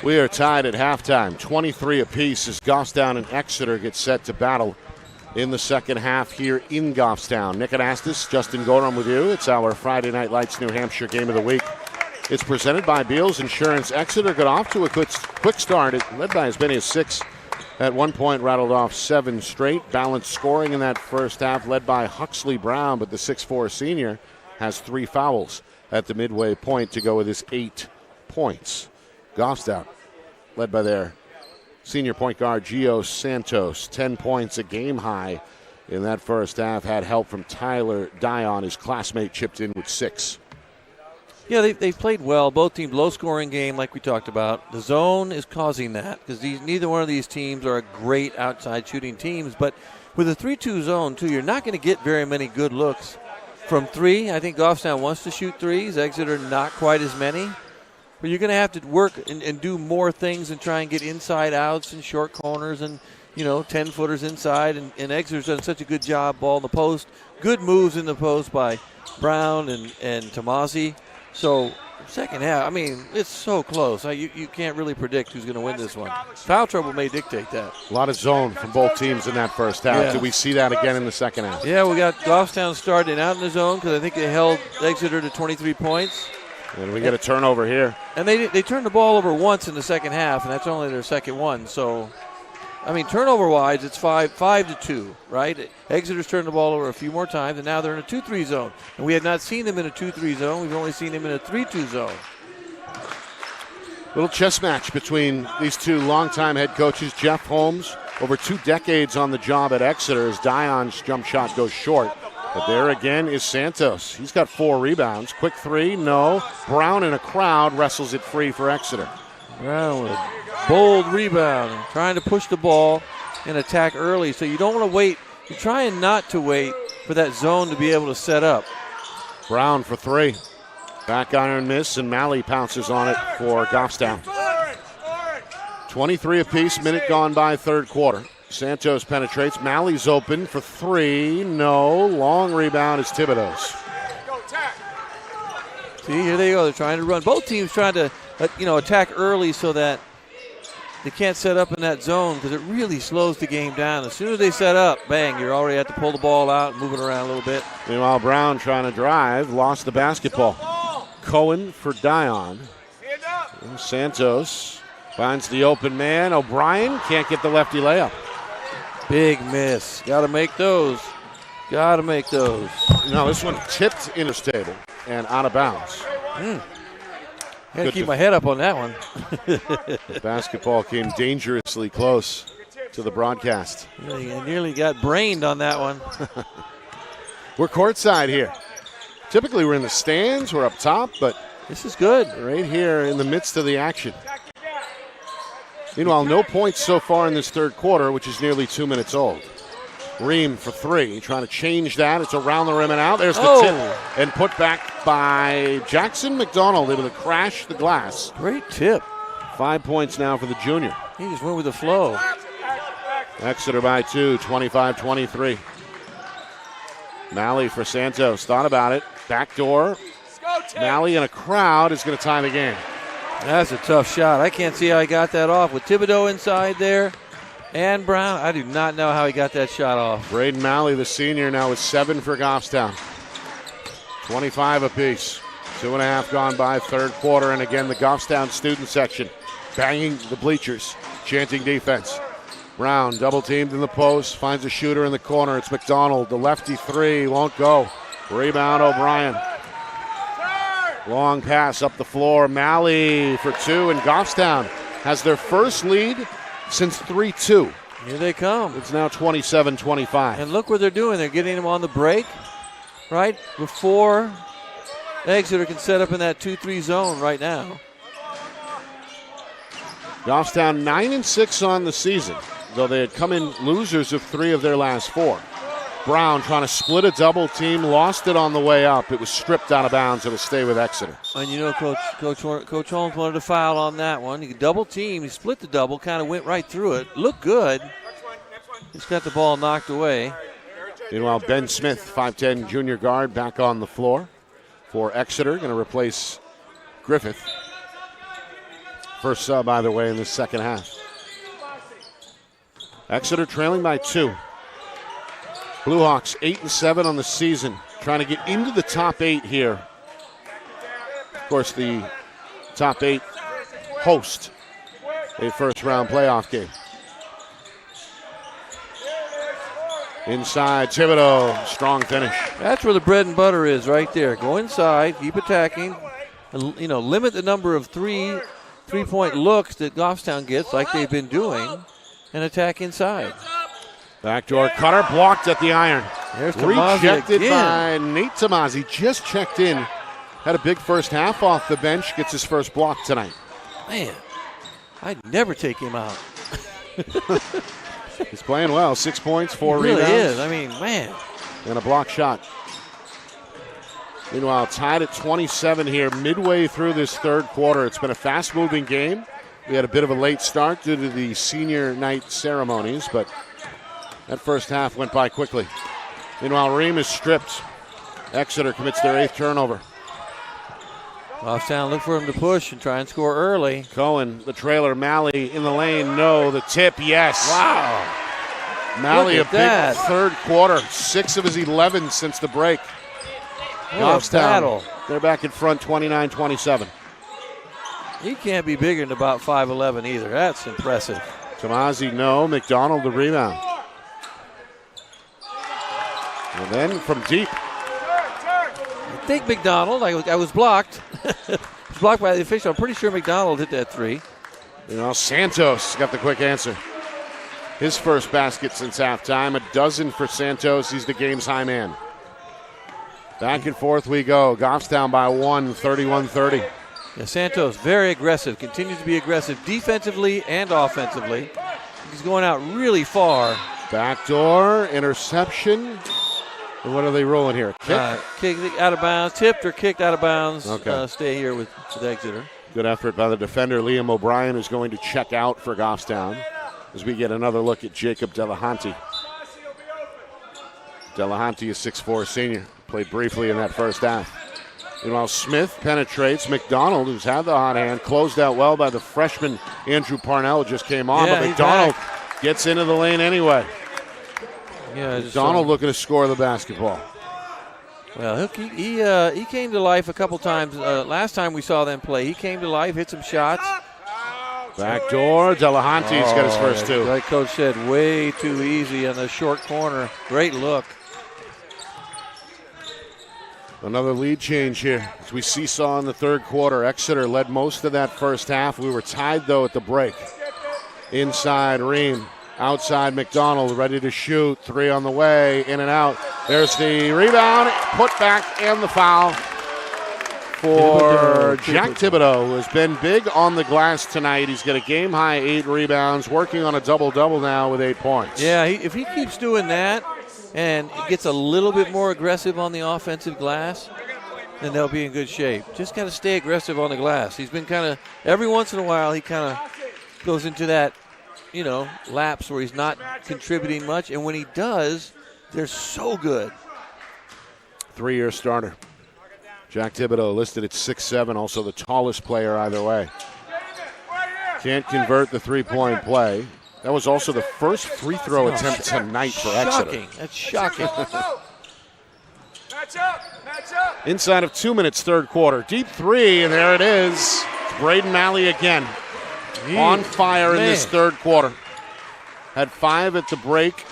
We are tied at halftime, 23 apiece as Goffstown and Exeter get set to battle in the second half here in Goffstown. Nick Anastas, Justin Gorham with you. It's our Friday Night Lights New Hampshire Game of the Week. It's presented by Beals Insurance. Exeter got off to a quick start. It led by as many as 6 at one point, rattled off 7 straight. Balanced scoring in that first half, led by Huxley Brown, but the 6'4 senior has 3 fouls at the midway point to go with his 8 points. Goffstown, led by their senior point guard, Gio Santos, 10 points, a game high in that first half. Had help from Tyler Dion. His classmate chipped in with 6. Yeah, they've played well. Both teams, low-scoring game like we talked about. The zone is causing that because neither one of these teams are great outside shooting teams. But with a 3-2 zone, too, you're not going to get very many good looks from 3. I think Goffstown wants to shoot 3s. Exeter not quite as many. But you're going to have to work and do more things and try and get inside outs and short corners and, 10-footers inside. And Exeter's done such a good job, ball in the post. Good moves in the post by Brown and Tomasi. So, second half, it's so close. You can't really predict who's going to win this one. Foul trouble may dictate that. A lot of zone from both teams in that first half. Yeah. Do we see that again in the second half? Yeah, we got Goffstown starting out in the zone because I think they held Exeter to 23 points. And we get a turnover here. And they turned the ball over once in the second half, and that's only their second one. So, turnover-wise, it's 5-2, right? Exeter's turned the ball over a few more times, and now they're in a 2-3 zone. And we have not seen them in a 2-3 zone. We've only seen them in a 3-2 zone. Little chess match between these two longtime head coaches. Jeff Holmes, over 2 decades on the job at Exeter, as Dion's jump shot goes short. But there again is Santos. He's got 4 rebounds. Quick 3, no. Brown in a crowd wrestles it free for Exeter. Brown with a bold rebound, trying to push the ball and attack early. So you don't want to wait. You're trying not to wait for that zone to be able to set up. Brown for 3. Back iron miss, and Malley pounces on it for Goffstown. 23 apiece, minute gone by, third quarter. Santos penetrates. Malley's open for 3. No. Long rebound is Thibodeau's. See, here they go. They're trying to run. Both teams trying to, attack early so that they can't set up in that zone because it really slows the game down. As soon as they set up, bang, you already have to pull the ball out and move it around a little bit. Meanwhile, Brown trying to drive, lost the basketball. Cohen for Dion. Santos finds the open man. O'Brien can't get the lefty layup. Big miss. Got to make those. Got to make those. No, this one tipped in his table and out of bounds. Got to keep my head up on that one. The basketball came dangerously close to the broadcast. You nearly got brained on that one. We're courtside here. Typically we're in the stands, we're up top, but this is good. Right here in the midst of the action. Meanwhile, no points so far in this third quarter, which is nearly 2 minutes old. Ream for 3, trying to change that. It's around the rim and out. There's the tip and put back by Jackson McDonald, able to crash the glass. Great tip. 5 points now for the junior. He just went with the flow. Exeter by 2, 25-23. Malley for Santos, thought about it. Backdoor. Malley in a crowd is going to tie the game. That's a tough shot. I can't see how he got that off. With Thibodeau inside there and Brown, I do not know how he got that shot off. Braden Malley, the senior, now with 7 for Goffstown. 25 apiece. 2.5 gone by, third quarter, and again the Goffstown student section banging the bleachers, chanting defense. Brown double teamed in the post, finds a shooter in the corner. It's McDonald. The lefty 3 won't go. Rebound O'Brien. Long pass up the floor. Malley for 2, and Goffstown has their first lead since 3-2. Here they come. It's now 27-25. And look what they're doing. They're getting him on the break, right, before Exeter can set up in that 2-3 zone right now. Goffstown 9-6 on the season, though they had come in losers of 3 of their last 4. Brown trying to split a double team, lost it on the way up. It was stripped out of bounds. It'll stay with Exeter. And Coach Holmes wanted to foul on that one. He double team, he split the double, kind of went right through it. Looked good. He's got the ball knocked away. Meanwhile, Ben Smith, 5'10 junior guard, back on the floor for Exeter, going to replace Griffith. First sub, either way, in the second half. Exeter trailing by 2. Bluehawks 8-7 on the season, trying to get into the top 8 here. Of course, the top 8 host a first-round playoff game. Inside, Thibodeau, strong finish. That's where the bread and butter is, right there. Go inside, keep attacking, and, limit the number of three-point looks that Goffstown gets, like they've been doing, and attack inside. Backdoor cutter blocked at the iron. There's Tomasi Rejected again. by Nate Tomasi. Just checked in. Had a big first half off the bench. Gets his first block tonight. Man, I'd never take him out. He's playing well. 6 points, 4 He really rebounds. is. I mean, man. And a block shot. Meanwhile, tied at 27 here midway through this third quarter. It's been a fast-moving game. We had a bit of a late start due to the senior night ceremonies, but that first half went by quickly. Meanwhile, Ream is stripped. Exeter commits their 8th turnover. Goffstown look for him to push and try and score early. Cohen, the trailer. Malley in the lane. No. The tip, yes. Wow. Malley, a Look at big that. third quarter. 6 of his 11 since the break. What a Goffstown, battle. they're back in front 29-27. He can't be bigger than about 5'11" either. That's impressive. Tomasi, no. McDonald, the rebound. And then from deep. I think McDonald, I was blocked. Was blocked by the official. I'm pretty sure McDonald hit that three. Santos got the quick answer. His first basket since halftime. A dozen for Santos. He's the game's high man. Back and forth we go. Goffstown by 1, 31-30. Yeah, Santos, very aggressive. Continues to be aggressive defensively and offensively. He's going out really far. Backdoor, interception. And what are they rolling here? Kick? Kicked out of bounds, tipped or kicked out of bounds. Okay. Stay here with Exeter. Good effort by the defender. Liam O'Brien is going to check out for Goffstown as we get another look at Jacob Delahanty. Delahanty is 6'4", senior. Played briefly in that first half. Meanwhile, Smith penetrates. McDonald, who's had the hot hand, closed out well by the freshman Andrew Parnell, just came on. Yeah, but he's McDonald gets into the lane anyway. Yeah, McDonald looking to score the basketball. Well, he came to life a couple times. Last time we saw them play, he came to life, hit some shots. Backdoor, Delahanty's got his first two. Like Coach said, way too easy on the short corner. Great look. Another lead change here as we seesaw in the third quarter. Exeter led most of that first half. We were tied, though, at the break. Inside, Ream. Outside, McDonald ready to shoot. 3 on the way, in and out. There's the rebound, put back, and the foul for Jack Thibodeau, who has been big on the glass tonight. He's got a game-high 8 rebounds, working on a double-double now with 8 points. Yeah, if he keeps doing that and gets a little bit more aggressive on the offensive glass, then they'll be in good shape. Just got to stay aggressive on the glass. He's been kind of, every once in a while, he kind of goes into that, lapse where he's not contributing much. And when he does, they're so good. 3-year starter. Jack Thibodeau listed at 6'7", also the tallest player either way. Can't convert the three-point play. That was also the first free throw attempt tonight for Exeter. Shocking. That's shocking. Inside of 2 minutes, third quarter. Deep three, and there it is. Braden Malley again. On fire in this third quarter. Had 5 at the break,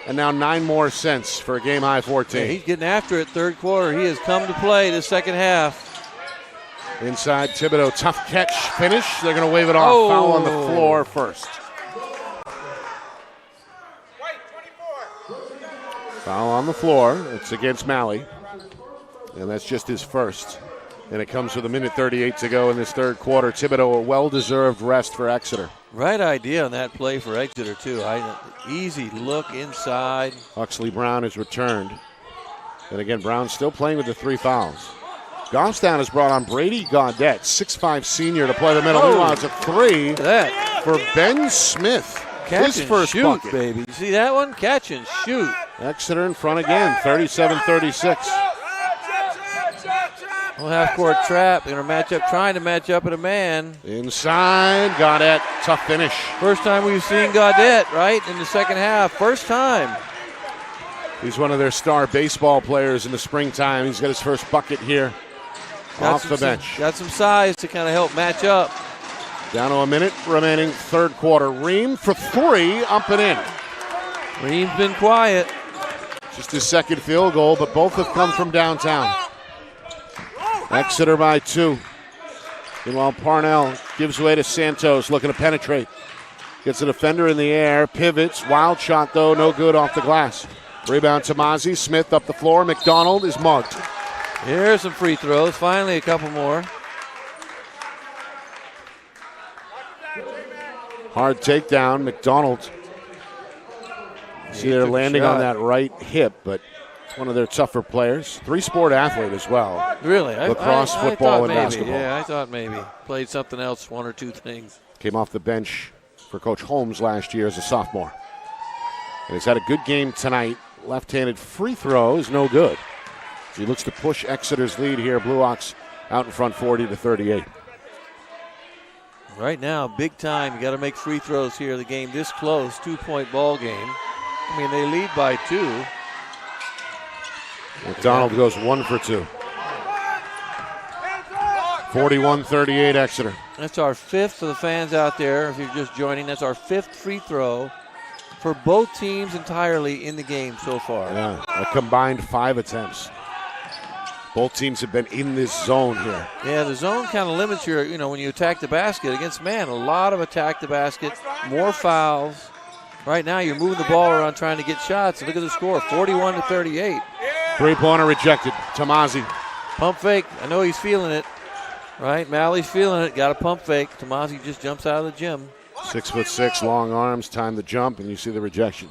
and now 9 more since for a game-high 14. Yeah, he's getting after it third quarter. He has come to play the second half. Inside Thibodeau, tough catch, finish. They're going to wave it off. Foul on the floor first. Foul on the floor. It's against Malley, and that's just his first. And it comes with 1:38 to go in this third quarter. Thibodeau, a well-deserved rest for Exeter. Right idea on that play for Exeter, too. Easy look inside. Huxley Brown has returned. And again, Brown still playing with the 3 fouls. Goffstown has brought on Brady Gaudette, 6'5" senior, to play the middle. Meanwhile, it's a 3 for Ben Smith. Catch his and first shoot, bucket. baby. You see that one? Catch and shoot. Exeter in front again, 37-36. Well, half-court trap. They're trying to match up at a man. Inside, Gaudette, tough finish. First time we've seen Gaudette, right, in the second half. First time. He's one of their star baseball players in the springtime. He's got his first bucket here off the bench. Got some size to kind of help match up. Down to a minute remaining, third quarter. Ream for three, up and in. Ream's been quiet. Just his second field goal, but both have come from downtown. Exeter by 2. Meanwhile, Parnell gives way to Santos, looking to penetrate. Gets a defender in the air, pivots. Wild shot, though, no good off the glass. Rebound to Mozzie. Smith up the floor. McDonald is mugged. Here's some free throws. Finally, a couple more. Hard takedown. McDonald. See, they're landing on that right hip, but it's one of their tougher players. Three-sport athlete as well. Really? Lacrosse, football, and maybe. basketball. Yeah, I thought maybe. Played something else, one or two things. Came off the bench for Coach Holmes last year as a sophomore. And he's had a good game tonight. Left-handed free throw is no good. He looks to push Exeter's lead here. Blue Hawks out in front 40-38. Right now, big time. You got to make free throws here. The game this close, 2-point ball game. I mean, they lead by 2. McDonald goes 1 for 2. 41-38 Exeter. That's our 5th for the fans out there. If you're just joining, that's our 5th free throw for both teams entirely in the game so far. Yeah, a combined 5 attempts. Both teams have been in this zone here. Yeah, the zone kind of limits your, when you attack the basket against man, a lot of attack the basket, more fouls. Right now, you're moving the ball around trying to get shots. Look at the score, 41-38. Three-pointer rejected. Tomasi. Pump fake. I know he's feeling it. Right, Mally's feeling it. Got a pump fake. Tomasi just jumps out of the gym. 6'6", long arms, time to jump, and you see the rejection.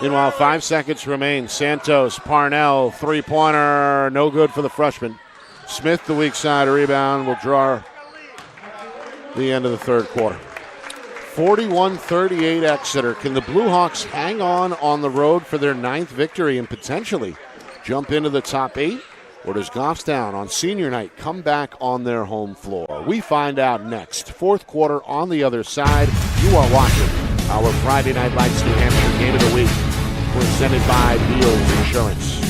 Meanwhile, 5 seconds remain. Santos, Parnell, three-pointer, no good for the freshman. Smith, the weak side rebound, will draw the end of the third quarter. 41-38 Exeter. Can the Blue Hawks hang on the road for their 9th victory and potentially jump into the top 8? Or does Goffstown on senior night come back on their home floor? We find out next. Fourth quarter on the other side. You are watching our Friday Night Lights New Hampshire Game of the Week, presented by Beals Insurance.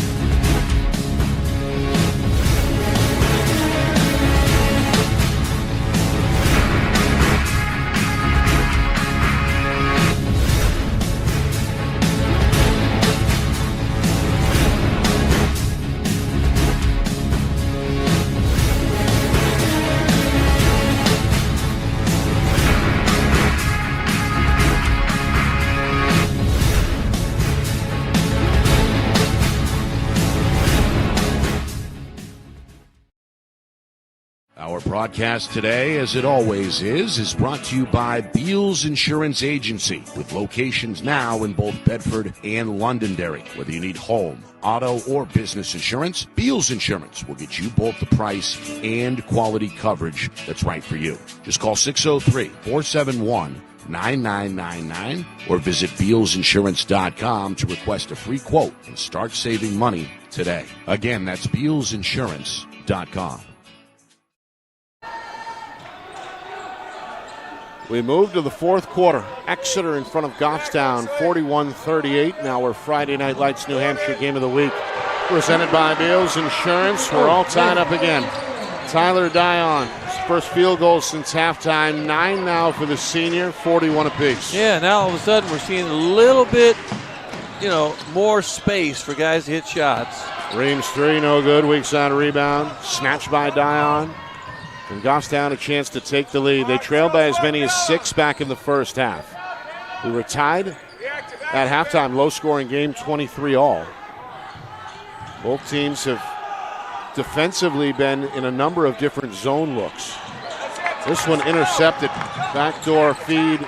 Our broadcast today, as it always is brought to you by Beals Insurance Agency, with locations now in both Bedford and Londonderry. Whether you need home, auto, or business insurance, Beals Insurance will get you both the price and quality coverage that's right for you. Just call 603-471-9999 or visit BealsInsurance.com to request a free quote and start saving money today. Again, that's BealsInsurance.com. We move to the fourth quarter. Exeter in front of Goffstown, 41-38. Now our Friday Night Lights New Hampshire Game of the Week, presented by Beals Insurance. We're all tied up again. Tyler Dion, his first field goal since halftime. 9 now for the senior, 41 apiece. Yeah, now all of a sudden we're seeing a little bit, more space for guys to hit shots. Reams 3, no good. Weak side rebound. Snatched by Dion. And Goffstown a chance to take the lead. They trailed by as many as 6 back in the first half. We were tied at halftime, low-scoring game, 23-all. Both teams have defensively been in a number of different zone looks. This one intercepted, backdoor feed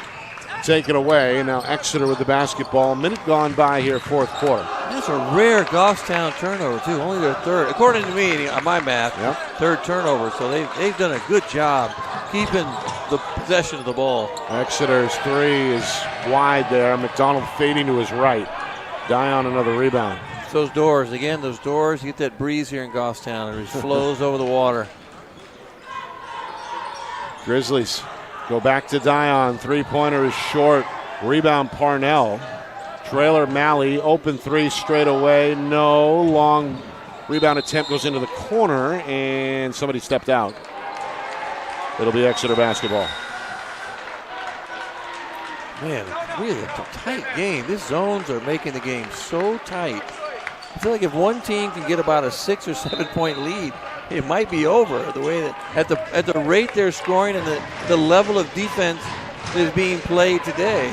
taken away. Now Exeter with the basketball. Minute gone by here, fourth quarter. That's a rare Goffstown turnover, too. Only their third, according to me, my math, third turnover. So they've done a good job keeping the possession of the ball. Exeter's 3 is wide there. McDonald fading to his right. Dion another rebound. It's those doors. Again, those doors, you get that breeze here in Goffstown. It just flows over the water. Grizzlies go back to Dion. Three-pointer is short. Rebound Parnell. Trailer Malley. Open three straight away. No. Long rebound attempt goes into the corner, and somebody stepped out. It'll be Exeter basketball. Man, really a tight game. These zones are making the game so tight. I feel like if one team can get about a 6 or 7 point lead, it might be over. The way that at the rate they're scoring and the level of defense that is being played today,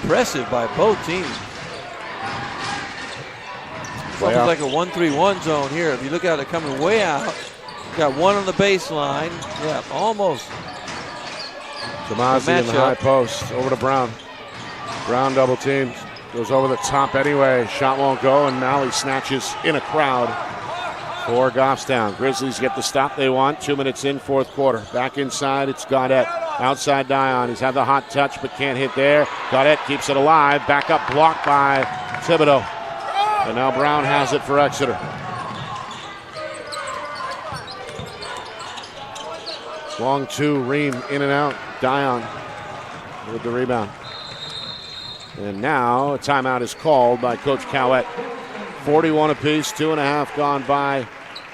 impressive by both teams. It's almost like a 1-3-1 zone here. If you look at it coming way out, got one on the baseline. Yeah, almost. Tomasi in the high post. Over to Brown. Brown double teamed. Goes over the top anyway. Shot won't go, and Malley snatches in a crowd for Goffstown. Grizzlies get the stop they want. 2 minutes in, fourth quarter. Back inside, it's Gaudette. Outside Dion. He's had the hot touch, but can't hit there. Gaudette keeps it alive. Back up blocked by Thibodeau. And now Brown has it for Exeter. Long two, Ream in and out. Dion with the rebound. And now a timeout is called by Coach Cowett. 41 apiece, 2.5 gone by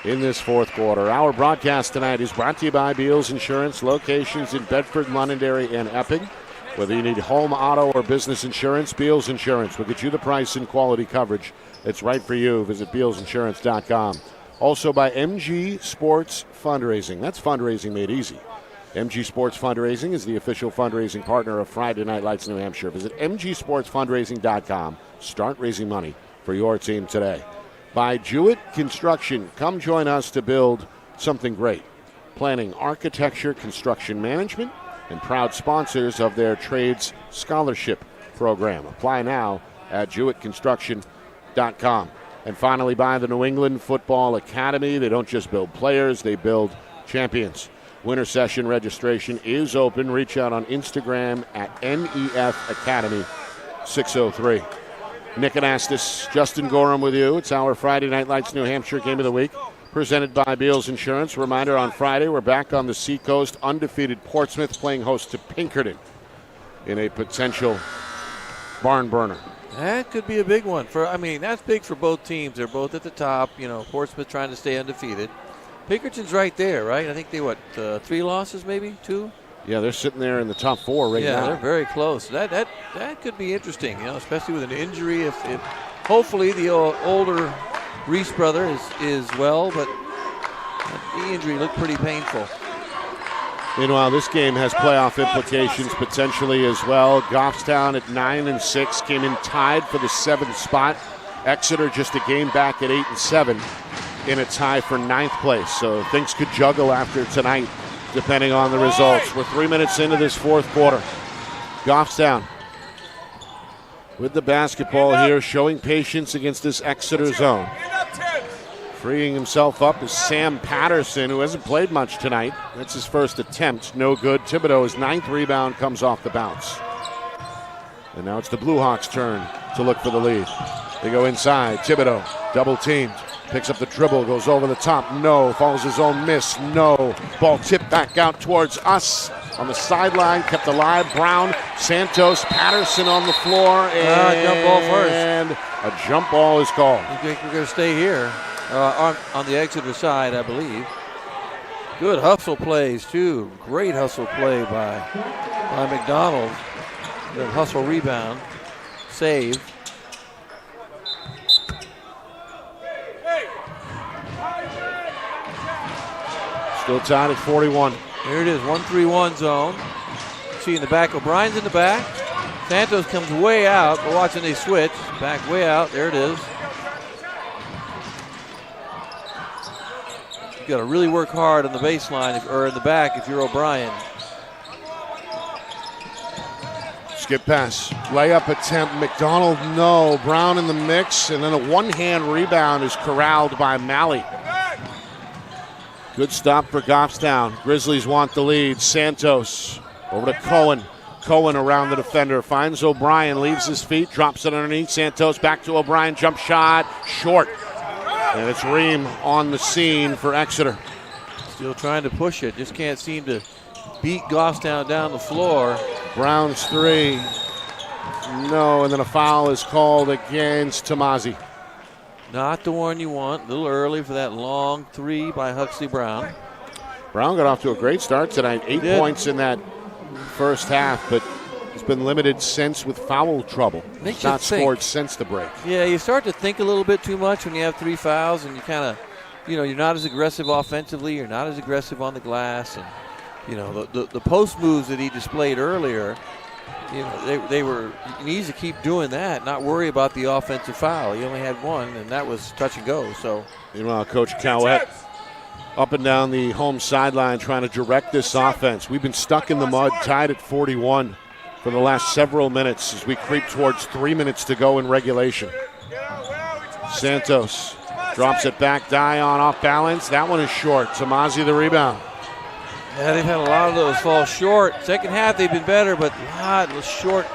in this fourth quarter. Our broadcast tonight is brought to you by Beals Insurance, locations in Bedford, Londonderry, and Epping. Whether you need home, auto, or business insurance, Beals Insurance will get you the price and quality coverage that's right for you. Visit BealsInsurance.com. Also by MG Sports Fundraising. That's fundraising made easy. MG Sports Fundraising is the official fundraising partner of Friday Night Lights New Hampshire. Visit mgsportsfundraising.com. Start raising money for your team today. By Jewett Construction. Come join us to build something great. Planning, architecture, construction management, and proud sponsors of their trades scholarship program. Apply now at jewettconstruction.com. And finally, by the New England Football Academy. They don't just build players, they build champions. Winter session registration is open. Reach out on Instagram at NEF Academy 603. Nick Anastas, Justin Gorham with you. It's our Friday Night Lights New Hampshire Game of the Week, presented by Beals Insurance. Reminder, on Friday, we're back on the Seacoast. Undefeated Portsmouth playing host to Pinkerton in a potential barn burner. That could be a big one. That's big for both teams. They're both at the top. Portsmouth trying to stay undefeated. Pinkerton's right there, right? I think they, 3 losses maybe? 2? Yeah, they're sitting there in the top 4 right now. Yeah, they're very close. That could be interesting, especially with an injury. If hopefully the older Reese brother is well, but the injury looked pretty painful. Meanwhile, this game has playoff implications potentially as well. Goffstown at 9-6 came in tied for the 7th spot. Exeter just a game back at 8-7 in a tie for 9th place. So things could juggle after tonight, depending on the results. We're 3 minutes into this fourth quarter. Goffstown with the basketball here, showing patience against this Exeter zone. Freeing himself up is Sam Patterson, who hasn't played much tonight. That's his first attempt. No good. Thibodeau's 9th rebound comes off the bounce. And now it's the Blue Hawks' turn to look for the lead. They go inside. Thibodeau, double teamed. Picks up the dribble, goes over the top. No. Follows his own miss. No. Ball tipped back out towards us. On the sideline, kept alive. Brown, Santos, Patterson on the floor. And jump ball first. And a jump ball is called. I think we're going to stay here on the Exeter side, I believe. Good hustle plays, too. Great hustle play by McDonald. Good hustle rebound. Save. Still tied at 41. Here it is, 1-3-1 zone. See in the back, O'Brien's in the back. Santos comes way out. We're watching they switch. Back way out, there it is. You've got to really work hard on the baseline or in the back if you're O'Brien. Skip pass. Layup attempt. McDonald, no. Brown in the mix. And then a one-hand rebound is corralled by Malley. Good stop for Goffstown. Grizzlies want the lead. Santos over to Cohen. Cohen around the defender, finds O'Brien, leaves his feet, drops it underneath. Santos back to O'Brien, jump shot, short. And it's Ream on the scene for Exeter. Still trying to push it, just can't seem to beat Goffstown down the floor. Brown's three. No, and then a foul is called against Tomasi. Not the one you want. A little early for that long three by Huxley Brown. Brown got off to a great start tonight. 8 points in that first half, but he's been limited since with foul trouble. He's not scored since the break. Yeah, you start to think a little bit too much when you have 3 fouls, and you kind of, you're not as aggressive offensively. You're not as aggressive on the glass, and the post moves that he displayed earlier. They were. He needs to keep doing that, not worry about the offensive foul. He only had one, and that was touch and go. So, meanwhile, Coach Cowett up and down the home sideline trying to direct this offense. We've been stuck in the mud, tied at 41 for the last several minutes as we creep towards 3 minutes to go in regulation. Santos drops it back. Dion off balance. That one is short. Tomasi the rebound. Yeah, they've had a lot of those fall short. Second half they've been better, but a lot of short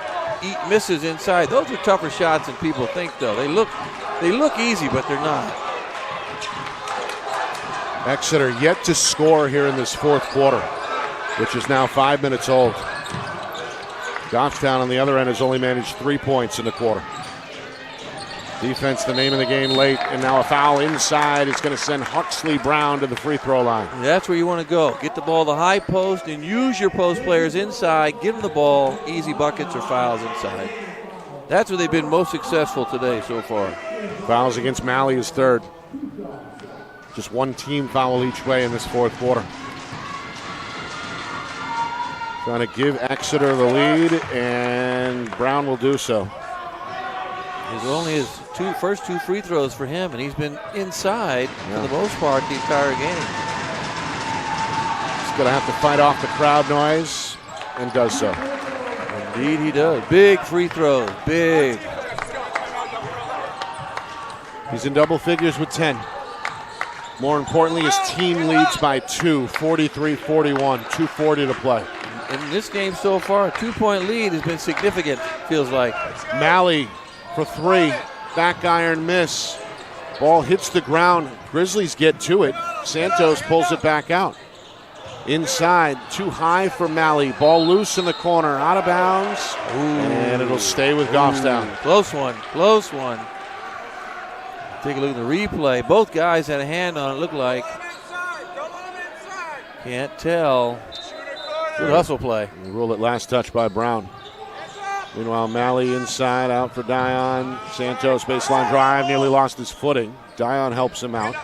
misses inside. Those are tougher shots than people think, though. They look easy, but they're not. Exeter yet to score here in this fourth quarter, which is now 5 minutes old. Goffstown on the other end has only managed 3 points in the quarter. Defense, the name of the game late, and now a foul inside is going to send Huxley Brown to the free throw line. That's where you want to go. Get the ball to the high post and use your post players inside. Give them the ball, easy buckets or fouls inside. That's where they've been most successful today so far. Fouls against Malley is third. Just one team foul each way in this fourth quarter. Trying to give Exeter the lead, and Brown will do so. It's only his first two free throws for him, and he's been inside for the most part the entire game. He's going to have to fight off the crowd noise, and does so. Indeed he does. Big free throws, big. He's in double figures with 10. More importantly, his team leads by 2, 43-41, 2:40 to play. In this game so far, a 2-point lead has been significant, feels like. Malley for 3, back iron miss. Ball hits the ground. Grizzlies get to it. Santos pulls it back out. Inside, too high for Malley. Ball loose in the corner, out of bounds. And it'll stay with Goffstown. Close one, close one. Take a look at the replay. Both guys had a hand on it, looked like. Can't tell. Good hustle play. Rule it last touch by Brown. Meanwhile, Malley inside, out for Dion. Santos baseline drive, nearly lost his footing. Dion helps him out.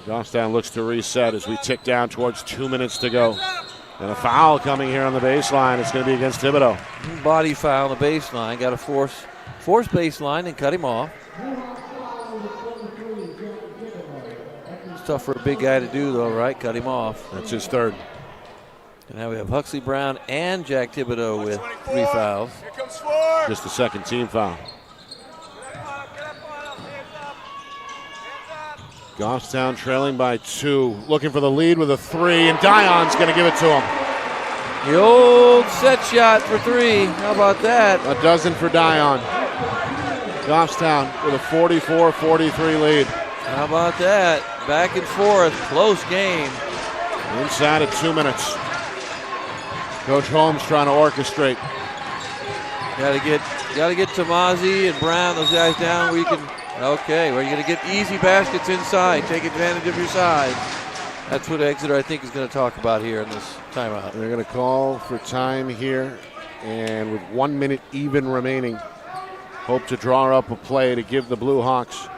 Goffstown looks to reset as we tick down towards 2 minutes to go. And a foul coming here on the baseline. It's going to be against Thibodeau. Body foul on the baseline. Got to force baseline and cut him off. It's tough for a big guy to do, though, right? Cut him off. That's his third. And now we have Huxley Brown and Jack Thibodeau with 3 fouls. Just the second team foul. Goffstown trailing by 2. Looking for the lead with a 3, and Dion's going to give it to him. The old set shot for 3. How about that? A dozen for Dion. Goffstown with a 44-43 lead. How about that? Back and forth, close game. Inside of 2 minutes. Coach Holmes trying to orchestrate. Got to get Tomasi and Brown, those guys down where you can. Okay, where you're going to get easy baskets inside. Take advantage of your side. That's what Exeter, I think, is going to talk about here in this timeout. They're going to call for time here, and with 1 minute even remaining, hope to draw up a play to give the Blue Hawks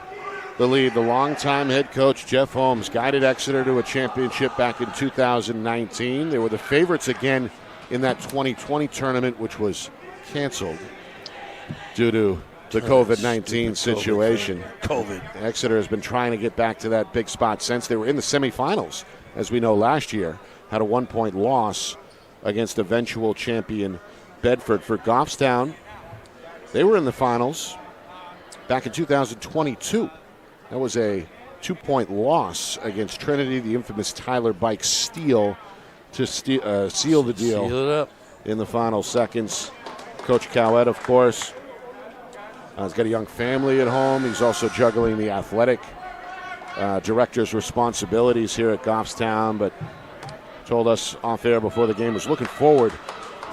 the lead. The longtime head coach, Jeff Holmes, guided Exeter to a championship back in 2019. They were the favorites again in that 2020 tournament, which was canceled due to the COVID-19 situation. COVID. Exeter has been trying to get back to that big spot since they were in the semifinals, as we know last year. Had a 1-point loss against eventual champion Bedford. For Goffstown, they were in the finals back in 2022. That was a 2-point loss against Trinity, the infamous Tyler Bike steal to seal the deal. Seal it up. in the final seconds. Coach Cowett, of course, he's got a young family at home. He's also juggling the athletic director's responsibilities here at Goffstown, but told us off air before the game was looking forward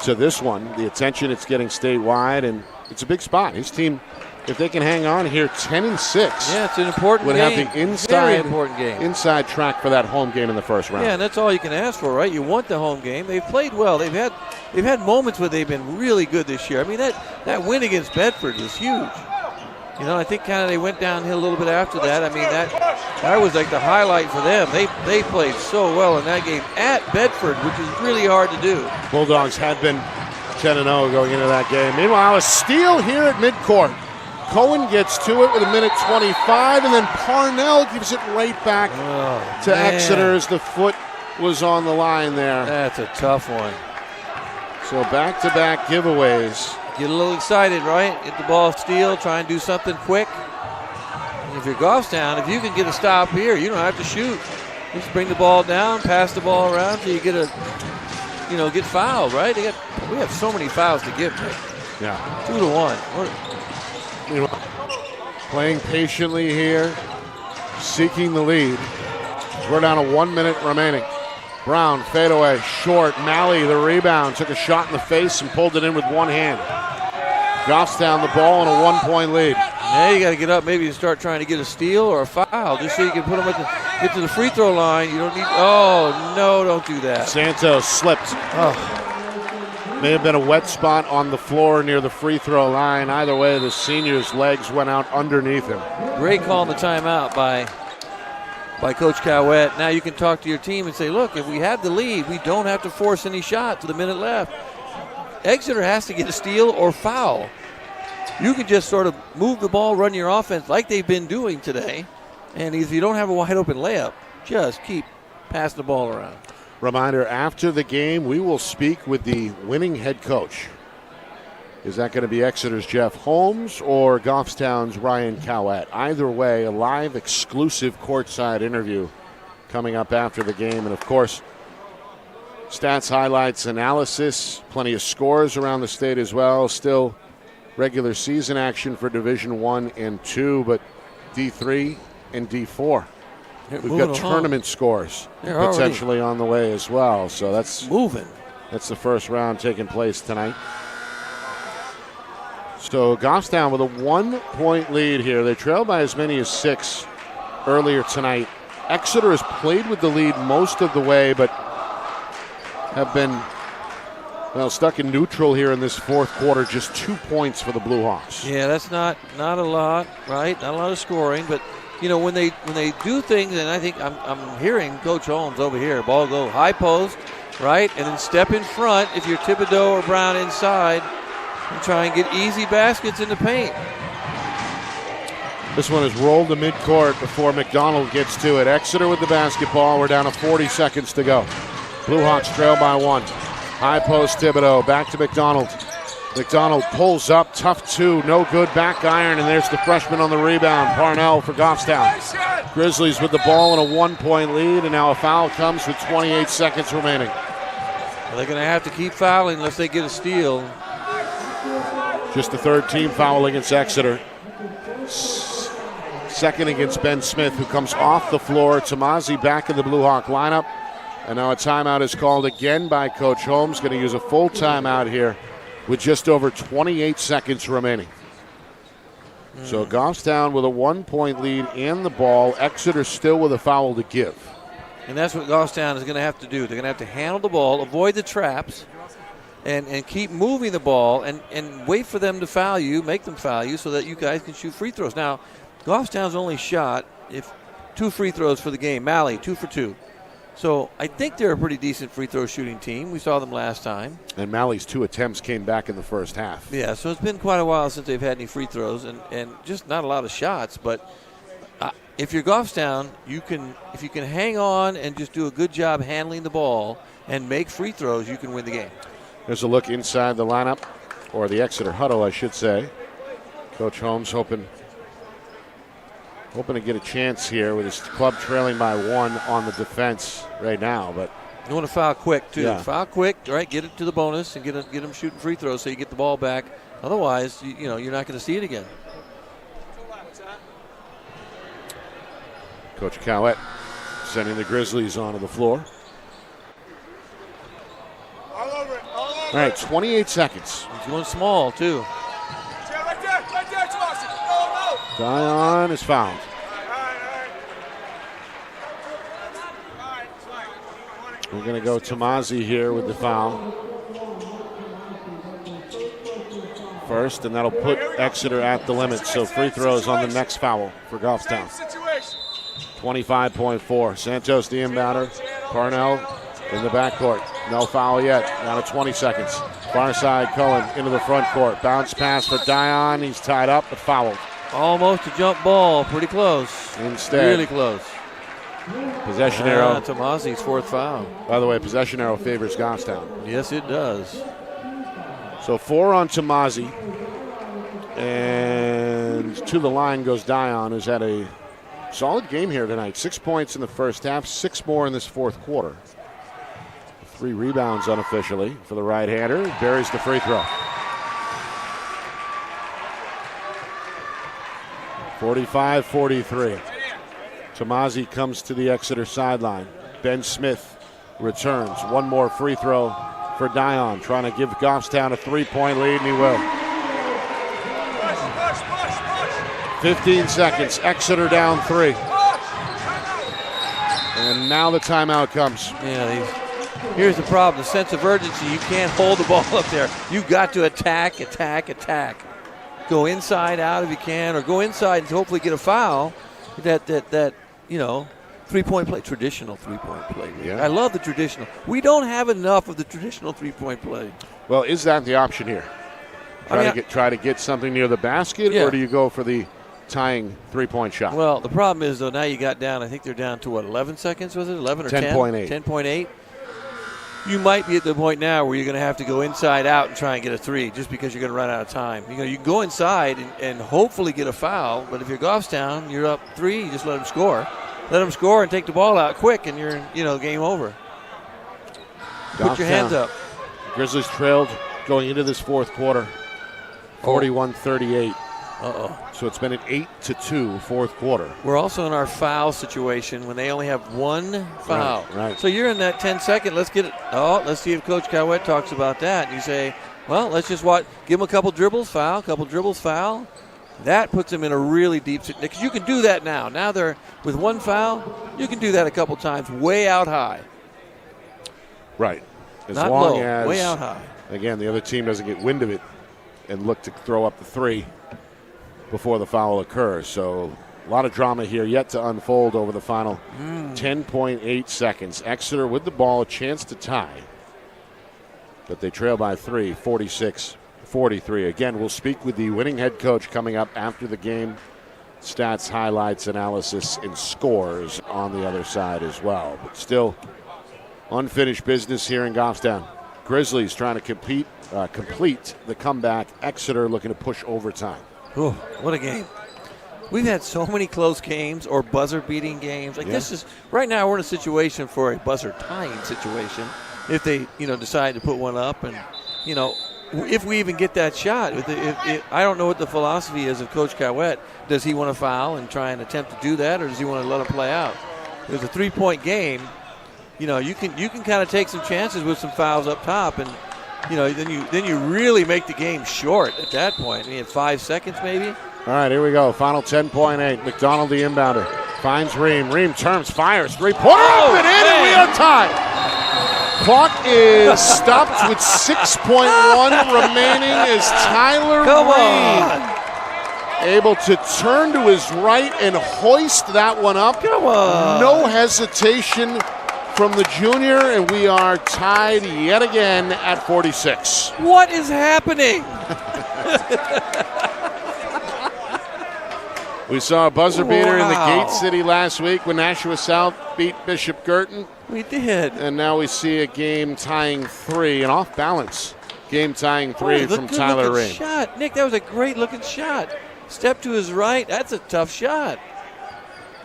to this one. The attention it's getting statewide, and it's a big spot. His team, if they can hang on here, 10-6. Yeah, it's an important would game. Have the very important game. Inside track for that home game in the first round. Yeah, and that's all you can ask for, right? You want the home game. They've played well. They've had moments where they've been really good this year. I mean, that win against Bedford was huge. You know, I think kind of they went downhill a little bit after that. I mean, that was like the highlight for them. They played so well in that game at Bedford, which is really hard to do. Bulldogs had been 10-0 going into that game. Meanwhile, a steal here at midcourt. Cohen gets to it with a minute 25, and then Parnell gives it right back to Exeter as the foot was on the line there. That's a tough one. So back-to-back giveaways. Get a little excited, right? Get the ball steal, try and do something quick. And if you're Goffstown, if you can get a stop here, you don't have to shoot. Just bring the ball down, pass the ball around till you get fouled, right? We have so many fouls to give. Yeah. 2-1. Playing patiently here, seeking the lead. We're down to 1 minute remaining. Brown, fadeaway, short. Malley, the rebound, took a shot in the face and pulled it in with one hand. Goffstown the ball and a 1-point lead. Now you got to get up, maybe start trying to get a steal or a foul, just so you can put them get to the free throw line. You don't need. Oh no, don't do that. Santos slipped. May have been a wet spot on the floor near the free throw line. Either way, the senior's legs went out underneath him. Great call on the timeout by Coach Cowett. Now you can talk to your team and say, look, if we have the lead, we don't have to force any shots with a minute left. Exeter has to get a steal or foul. You can just sort of move the ball, run your offense like they've been doing today. And if you don't have a wide open layup, just keep passing the ball around. Reminder, after the game, we will speak with the winning head coach. Is that going to be Exeter's Jeff Holmes or Goffstown's Ryan Cowett? Either way, a live exclusive courtside interview coming up after the game. And of course, stats, highlights, analysis, plenty of scores around the state as well. Still regular season action for Division I and II, but D3 and D4. We've got tournament scores potentially on the way as well. So that's moving. That's the first round taking place tonight. So Goffstown with a 1-point lead here. They trailed by as many as 6 earlier tonight. Exeter has played with the lead most of the way, but have been stuck in neutral here in this fourth quarter. Just 2 points for the Blue Hawks. Yeah, that's not a lot, right? Not a lot of scoring, but you know when they do things, and I think I'm hearing Coach Holmes over here. Ball go high post, right, and then step in front if you're Thibodeau or Brown inside, and try and get easy baskets in the paint. This one is rolled to midcourt before McDonald gets to it. Exeter with the basketball. We're down to 40 seconds to go. Blue Hawks trail by 1. High post Thibodeau, back to McDonald. McDonald pulls up, tough 2, no good, back iron, and there's the freshman on the rebound, Parnell for Goffstown. Grizzlies with the ball and a 1-point lead, and now a foul comes with 28 seconds remaining. Well, they're going to have to keep fouling unless they get a steal. Just the third team foul against Exeter. Second against Ben Smith, who comes off the floor. Tamazi back in the Blue Hawk lineup. And now a timeout is called again by Coach Holmes. Going to use a full timeout here with just over 28 seconds remaining. So Goffstown with a 1-point lead and the ball. Exeter still with a foul to give. And that's what Goffstown is going to have to do. They're going to have to handle the ball, avoid the traps, and keep moving the ball and wait for them to foul you, make them foul you so that you guys can shoot free throws. Now, Goffstown's only shot 2 free throws for the game. Malley, 2 for 2. So I think they're a pretty decent free throw shooting team. We saw them last time. And Malley's 2 attempts came back in the first half. Yeah, so it's been quite a while since they've had any free throws and just not a lot of shots. But if you're Goffstown, if you can hang on and just do a good job handling the ball and make free throws, you can win the game. There's a look inside the lineup, or the Exeter huddle, I should say. Coach Holmes hoping to get a chance here with his club trailing by 1 on the defense right now. But You want to foul quick, too. Yeah. Foul quick, right? Get it to the bonus and get them shooting free throws so you get the ball back. Otherwise, you're not going to see it again. Coach Cowett sending the Grizzlies onto the floor. All right, 28 seconds. He's going small, too. Dion is fouled. We're going to go Tomasi here with the foul. First, and that'll put Exeter at the limit. So free throws on the next foul for Goffstown. 25.4. Santos the inbounder. Parnell in the backcourt. No foul yet. Down to 20 seconds. Far side, Cohen into the front court. Bounce pass for Dion. He's tied up but fouled. Almost a jump ball. Pretty close. Instead. Really close. Possession arrow. Tomasi's fourth foul. By the way, possession arrow favors Goffstown. Yes, it does. So 4 on Tomasi. And to the line goes Dion, who's had a solid game here tonight. 6 points in the first half, 6 more in this fourth quarter. 3 rebounds unofficially for the right-hander. Buries the free throw. 45-43. Tomasi comes to the Exeter sideline. Ben Smith returns. One more free throw for Dion, trying to give Goffstown a 3-point lead, and he will. 15 seconds. Exeter down 3. And now the timeout comes. Yeah, here's the problem. The sense of urgency. You can't hold the ball up there. You've got to attack. Go inside out if you can, or go inside and hopefully get a foul. That 3-point play, traditional 3-point play. Yeah. I love the traditional. We don't have enough of the traditional 3-point play. Well, is that the option here? Try to get something near the basket, Yeah. or do you go for the tying 3-point shot? Well, the problem is, though, now you got down, I think they're down to, 11 seconds, was it? 11 or 10? 10.8. 10.8. You might be at the point now where you're going to have to go inside out and try and get a 3 just because you're going to run out of time. You can go inside and hopefully get a foul, but if you're Goffstown, you're up 3, you just let them score. Let them score and take the ball out quick, and you're, game over. Put your hands up. Grizzlies trailed going into this fourth quarter, 41-38. So it's been an 8-2 fourth quarter. We're also in our foul situation when they only have 1 foul. Right. So you're in that 10-second. Let's get it. Let's see if Coach Cowett talks about that. And you say, well, let's just give them a couple dribbles, foul, foul. That puts them in a really deep situation. Because you can do that now. Now they're with 1 foul. You can do that a couple times way out high. Right. As Not long low, as, way out high. Again, the other team doesn't get wind of it and look to throw up the 3 before the foul occurs. So a lot of drama here yet to unfold over the final 10.8 seconds. Exeter with the ball, a chance to tie. But they trail by 3, 46-43. Again, we'll speak with the winning head coach coming up after the game. Stats, highlights, analysis, and scores on the other side as well. But still unfinished business here in Goffstown. Grizzlies trying to complete the comeback. Exeter looking to push overtime. Oh, what a game. We've had so many close games or buzzer-beating games. This is, right now we're in a situation for a buzzer-tying situation. If they, decide to put one up and, if we even get that shot. I don't know what the philosophy is of Coach Cowett. Does he want to foul and try and attempt to do that, or does he want to let it play out? It was a 3-point game. You can kind of take some chances with some fouls up top, and then you really make the game short at that point. 5 seconds maybe. All right, here we go. Final 10.8. McDonald, the inbounder, finds Ream. Ream turns, fires, 3-pointer up and in, and we are tied. Clock is stopped with 6.1 remaining as Tyler Ream able to turn to his right and hoist that one up. Come on. No hesitation from the junior, and we are tied yet again at 46. What is happening? We saw a buzzer beater in the Gate City last week when Nashua South beat Bishop Girton. We did. And now we see a game-tying 3, an off-balance game-tying 3 from Tyler Ream. Shot. Nick, that was a great-looking shot. Step to his right. That's a tough shot.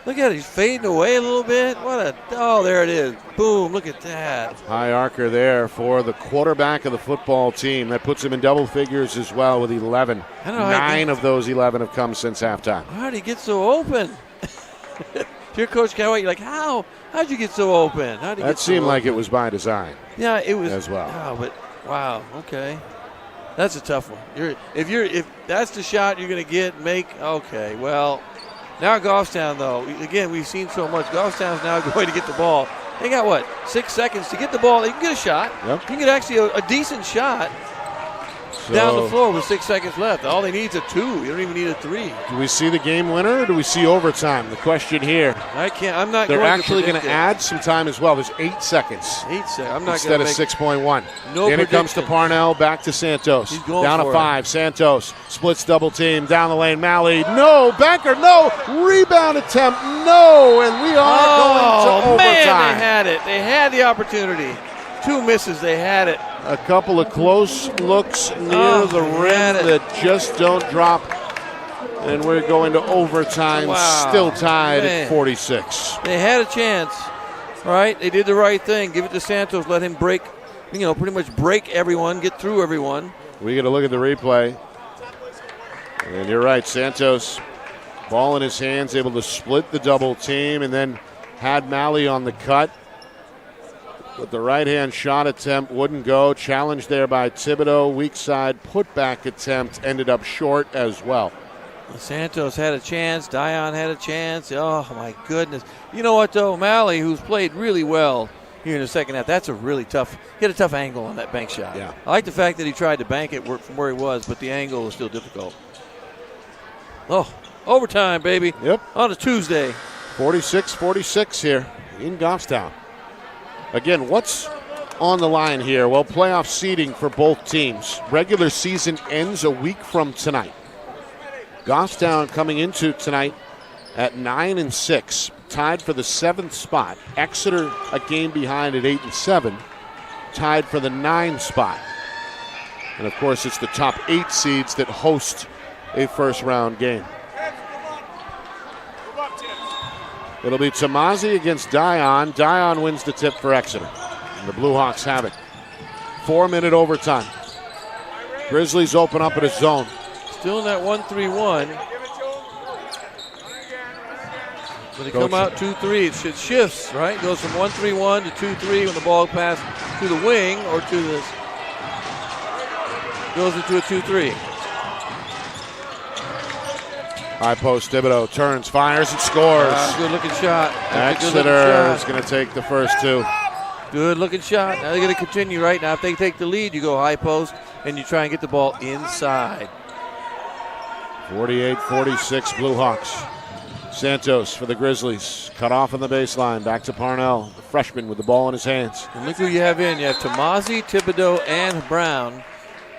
Look at it. He's fading away a little bit. Oh, there it is. Boom. Look at that. High arcer there for the quarterback of the football team. That puts him in double figures as well with 11. 9 of those 11 have come since halftime. How did he get so open? If you're Coach Callaway, you're like, how? How'd you get so open? That seemed like it was by design. Yeah, it was. As well. Oh, but, wow, okay. That's a tough one. If that's the shot you're going to make, okay, well. Now Goffstown, though, again, we've seen so much. Goffstown's now going to get the ball. They got, 6 seconds to get the ball. They can get a shot. Yep. You can get actually a decent shot down the floor with 6 seconds left. All they need is a 2. You don't even need a 3. Do we see the game winner or do we see overtime? The question here. I'm not They're going actually to going to add some time as well. There's 8 seconds. 8 seconds. I'm not instead of 6.1. Then it comes to Parnell, back to Santos. He's going down for to 5. Santos splits double team down the lane. Malley, no. Banker, no. Rebound attempt, no. And we are going to overtime. Man, they had it. They had the opportunity. 2 misses. They had it. A couple of close looks near the rim that just don't drop. And we're going to overtime, still tied at 46. They had a chance, right? They did the right thing. Give it to Santos. Let him break, pretty much break everyone, get through everyone. We got to look at the replay. And you're right, Santos, ball in his hands, able to split the double team, and then had Malley on the cut. But the right-hand shot attempt wouldn't go. Challenged there by Thibodeau. Weak side putback attempt ended up short as well. Santos had a chance. Dion had a chance. Oh, my goodness. You know what, though? Malley, who's played really well here in the second half, that's a really tough – he had a tough angle on that bank shot. Yeah. I like the fact that he tried to bank it from where he was, but the angle was still difficult. Oh, overtime, baby. Yep. On a Tuesday. 46-46 here in Goffstown. Again, what's on the line here? Well, playoff seeding for both teams. Regular season ends a week from tonight. Goffstown coming into tonight at 9-6, tied for the 7th spot. Exeter a game behind at 8-7, tied for the 9 spot. And of course, it's the top 8 seeds that host a first-round game. It'll be Tomasi against Dion. Dion wins the tip for Exeter. And the Blue Hawks have it. 4-minute overtime. Grizzlies open up in a zone. Still in that 1-3-1. When they come out 2-3, it shifts, right? Goes from 1-3-1 to 2-3 when the ball passes to the wing or to the goes into a 2-3. High post, Thibodeau turns, fires, and scores. Good looking shot. Exeter is going to take the first 2. Good looking shot. Now they're going to continue right now. If they take the lead, you go high post and you try and get the ball inside. 48-46 Blue Hawks. Santos for the Grizzlies. Cut off on the baseline. Back to Parnell, the freshman with the ball in his hands. And look who you have in. You have Tomasi, Thibodeau, and Brown.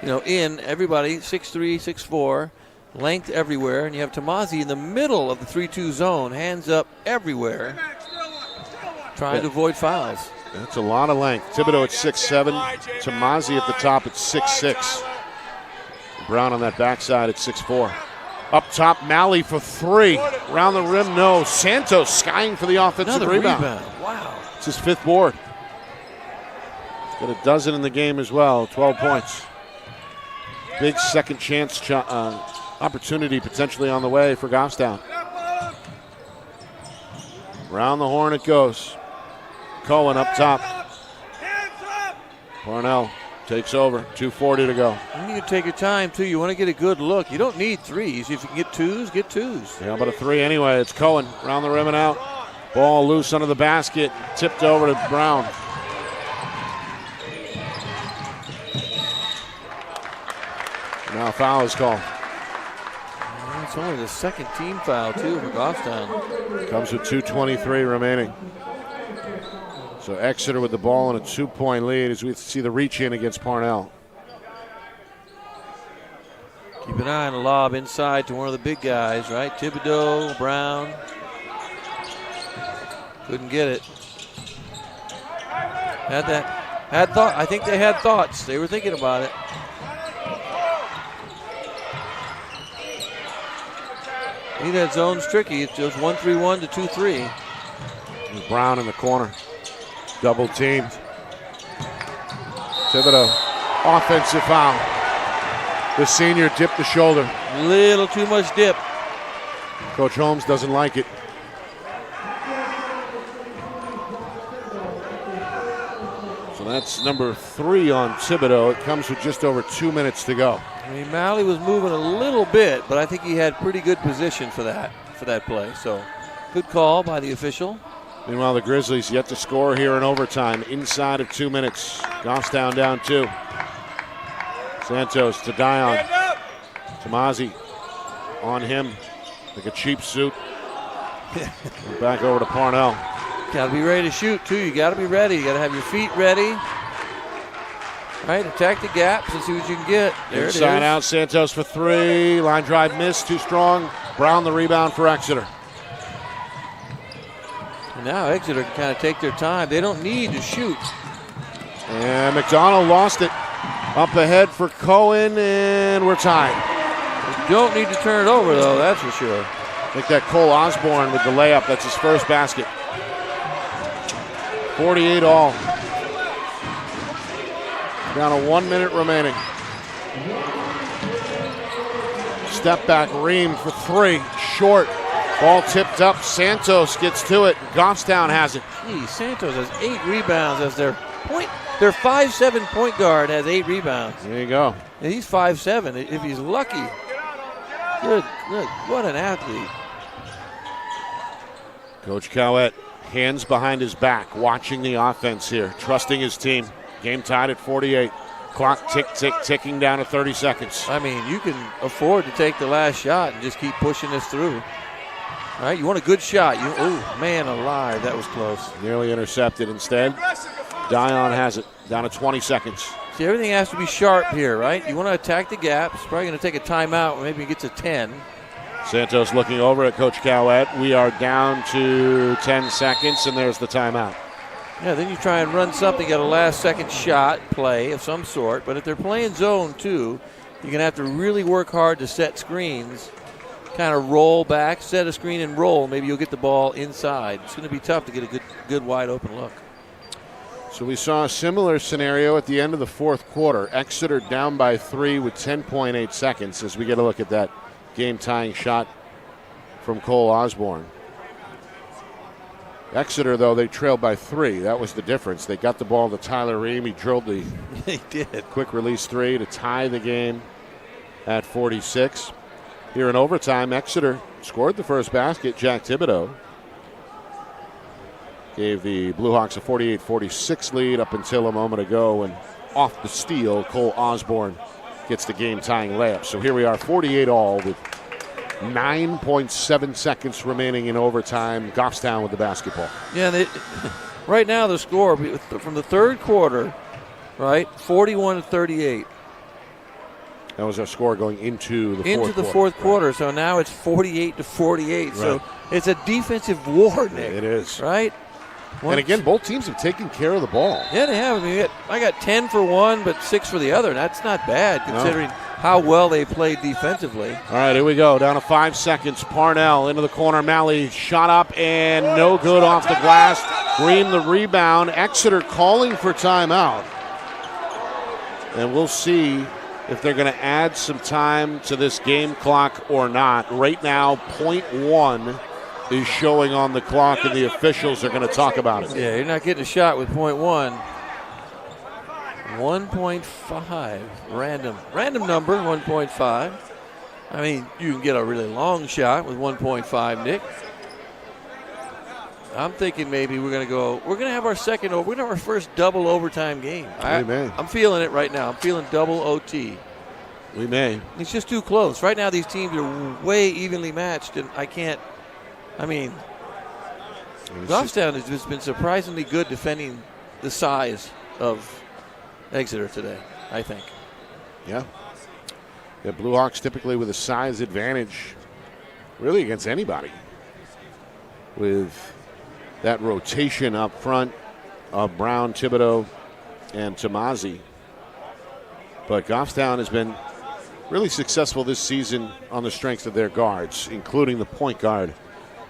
In everybody, 6'3", 6'4". Length everywhere, and you have Tomasi in the middle of the 3-2 zone, hands up everywhere, trying to avoid fouls. That's a lot of length. Thibodeau at 6'7", Tomasi at the top at 6'6". Brown on that backside at 6'4". Up top, Malley for 3. Around the rim, no. Santos skying for the offensive rebound. Wow. It's his 5th board. He's got a dozen in the game as well, 12 points. Big second chance opportunity potentially on the way for Goffstown. Round the horn it goes. Cohen up top. Parnell takes over. 2:40 to go. You need to take your time, too. You want to get a good look. You don't need 3s. If you can get 2s, get 2s. Yeah, but a 3 anyway. It's Cohen around the rim and out. Ball loose under the basket. Tipped over to Brown. Now a foul is called. It's only the second team foul, too, for Goffstown. Comes with 2:23 remaining. So Exeter with the ball and a 2-point lead as we see the reach in against Parnell. Keep an eye on the lob inside to one of the big guys, right? Thibodeau, Brown. Couldn't get it. Had thought. I think they had thoughts. They were thinking about it. that zone's tricky. It's just 1-3-1 to 2-3. Brown in the corner. Double teamed. Thibodeau. Offensive foul. The senior dipped the shoulder. Little too much dip. Coach Holmes doesn't like it. So that's number 3 on Thibodeau. It comes with just over 2 minutes to go. I mean, Malley was moving a little bit, but I think he had pretty good position for that play. So good call by the official. Meanwhile, the Grizzlies yet to score here in overtime inside of 2 minutes. Goffstown down 2. Santos to Dion. Tomasi on him like a cheap suit. Back over to Parnell. Got to be ready to shoot, too. You got to be ready. You got to have your feet ready. All right, attack the gaps and see what you can get. There Inside it is. out, Santos for 3. Line drive missed, too strong. Brown the rebound for Exeter. And now Exeter can kind of take their time. They don't need to shoot. And McDonald lost it. Up ahead for Cohen, and we're tied. You don't need to turn it over, though, that's for sure. I think that Cole Osborne with the layup. That's his first basket. 48 all. Down to 1 minute remaining. Step back, Ream for 3. Short. Ball tipped up. Santos gets to it. Goffstown has it. Gee, Santos has 8 rebounds as their 5'7" point guard has 8 rebounds. There you go. And he's 5'7", if he's lucky. Good. What an athlete. Coach Cowett, hands behind his back, watching the offense here, trusting his team. Game tied at 48. Clock ticking down to 30 seconds. I mean, you can afford to take the last shot and just keep pushing this through. All right, you want a good shot. Oh, man alive, that was close. Nearly intercepted instead. Dion has it, down to 20 seconds. See, everything has to be sharp here, right? You want to attack the gaps. Probably going to take a timeout. Maybe he gets a 10. Santos looking over at Coach Cowett. We are down to 10 seconds, and there's the timeout. Yeah, then you try and run something, got a last-second shot play of some sort. But if they're playing zone, too, you're going to have to really work hard to set screens, kind of roll back, set a screen and roll. Maybe you'll get the ball inside. It's going to be tough to get a good wide-open look. So we saw a similar scenario at the end of the fourth quarter. Exeter down by 3 with 10.8 seconds as we get a look at that game-tying shot from Cole Osborne. Exeter, though, they trailed by 3. That was the difference. They got the ball to Tyler Ream. He drilled the He did. quick release 3 to tie the game at 46. Here in overtime, Exeter scored the first basket. Jack Thibodeau gave the Blue Hawks a 48-46 lead up until a moment ago, and off the steal, Cole Osborne gets the game-tying layup. So here we are, 48 all with 9.7 seconds remaining in overtime. Goffstown with the basketball. Yeah, right now the score from the third quarter, right, 41-38. That was our score going into the fourth quarter. So now it's 48-48. Right. So it's a defensive war, Nick. It is. Right? And again, both teams have taken care of the ball. Yeah, they have. I mean, I got 10 for one, but 6 for the other. That's not bad considering how well they played defensively. All right, here we go. Down to 5 seconds. Parnell into the corner. Malley shot up and no good off the glass. Ream the rebound. Exeter calling for timeout. And we'll see if they're going to add some time to this game clock or not. Right now, 0.1 is showing on the clock, and the officials are going to talk about it. Yeah, you're not getting a shot with 0.1. 1.5. Random number, 1.5. I mean, you can get a really long shot with 1.5, Nick. I'm thinking maybe we're going to have our first double overtime game. I'm feeling it right now. I'm feeling double OT. We may. It's just too close. Right now, these teams are way evenly matched, and Goffstown has just been surprisingly good defending the size of Exeter today, I think. Yeah. The Blue Hawks typically with a size advantage really against anybody. With that rotation up front of Brown, Thibodeau, and Tomasi. But Goffstown has been really successful this season on the strength of their guards, including the point guard,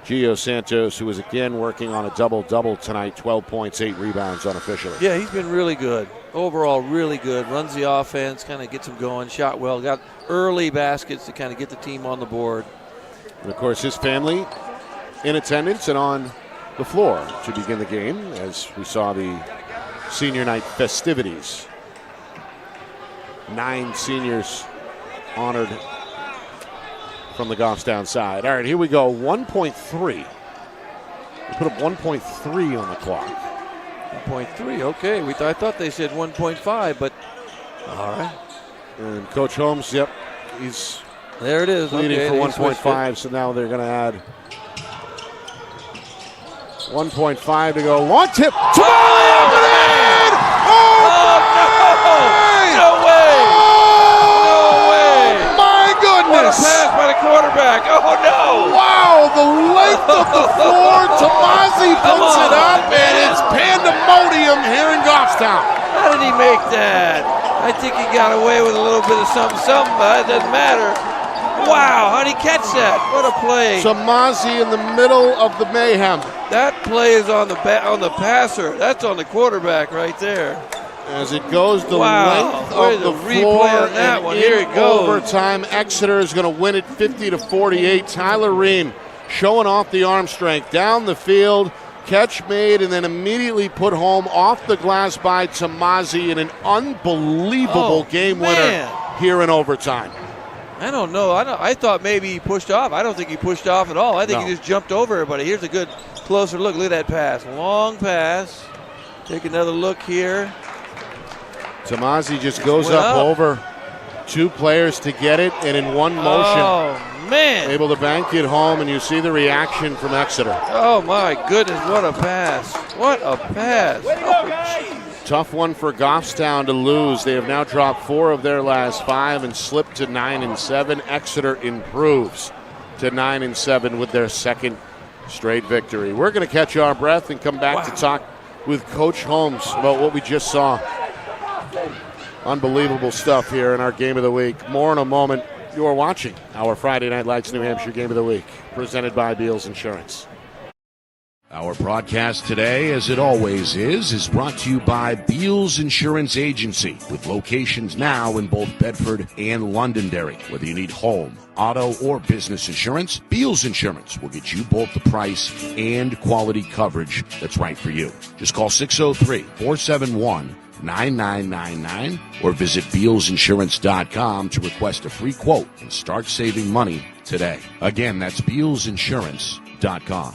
Gio Santos, who is again working on a double-double tonight, 12 points, 8 rebounds unofficially. Yeah, he's been really good. Overall, really good. Runs the offense, kind of gets him going, shot well, got early baskets to kind of get the team on the board. And, of course, his family in attendance and on the floor to begin the game as we saw the senior night festivities. 9 seniors honored from the Goffstown side. All right, here we go. 1.3. We put up 1.3 on the clock. 1.3, okay. I thought they said 1.5, but all right. And Coach Holmes, yep, he's there it is. leading Okay, for 1.5, so now they're going to add 1.5 to go. One tip. Oh, no way! No way! My goodness! What a pass by the quarterback. Oh, no! Wow, the length of the floor. Tomasi puts it up, and it's pandemonium here in Goffstown. How did he make that? I think he got away with a little bit of something, but it doesn't matter. Wow, how did he catch that? What a play. Tomasi in the middle of the mayhem. That play is on the passer. That's on the quarterback right there. As it goes the length Where's of the replay floor on that and one? in Here it goes. overtime, Exeter is going to win it 50-48. Tyler Ream showing off the arm strength down the field. Catch made and then immediately put home off the glass by Tomasi in an unbelievable game winner here in overtime. I don't know. I thought maybe he pushed off. I don't think he pushed off at all. I think he just jumped over everybody. Here's a good closer look. Look at that pass. Long pass. Take another look here. Tomasi just goes up over 2 players to get it, and in one motion, able to bank it home, and you see the reaction from Exeter. Oh, my goodness, what a pass. What a pass. Tough one for Goffstown to lose. They have now dropped 4 of their last 5 and slipped to 9-7. Exeter improves to 9-7 with their second straight victory. We're going to catch our breath and come back to talk with Coach Holmes about what we just saw. Unbelievable stuff here in our Game of the Week. More in a moment. You are watching our Friday Night Lights New Hampshire Game of the Week, presented by Beals Insurance. Our broadcast today, as it always is brought to you by Beals Insurance Agency, with locations now in both Bedford and Londonderry. Whether you need home, auto, or business insurance, Beals Insurance will get you both the price and quality coverage that's right for you. Just call 603-471-9999 or visit BealsInsurance.com to request a free quote and start saving money today. Again, that's BealsInsurance.com.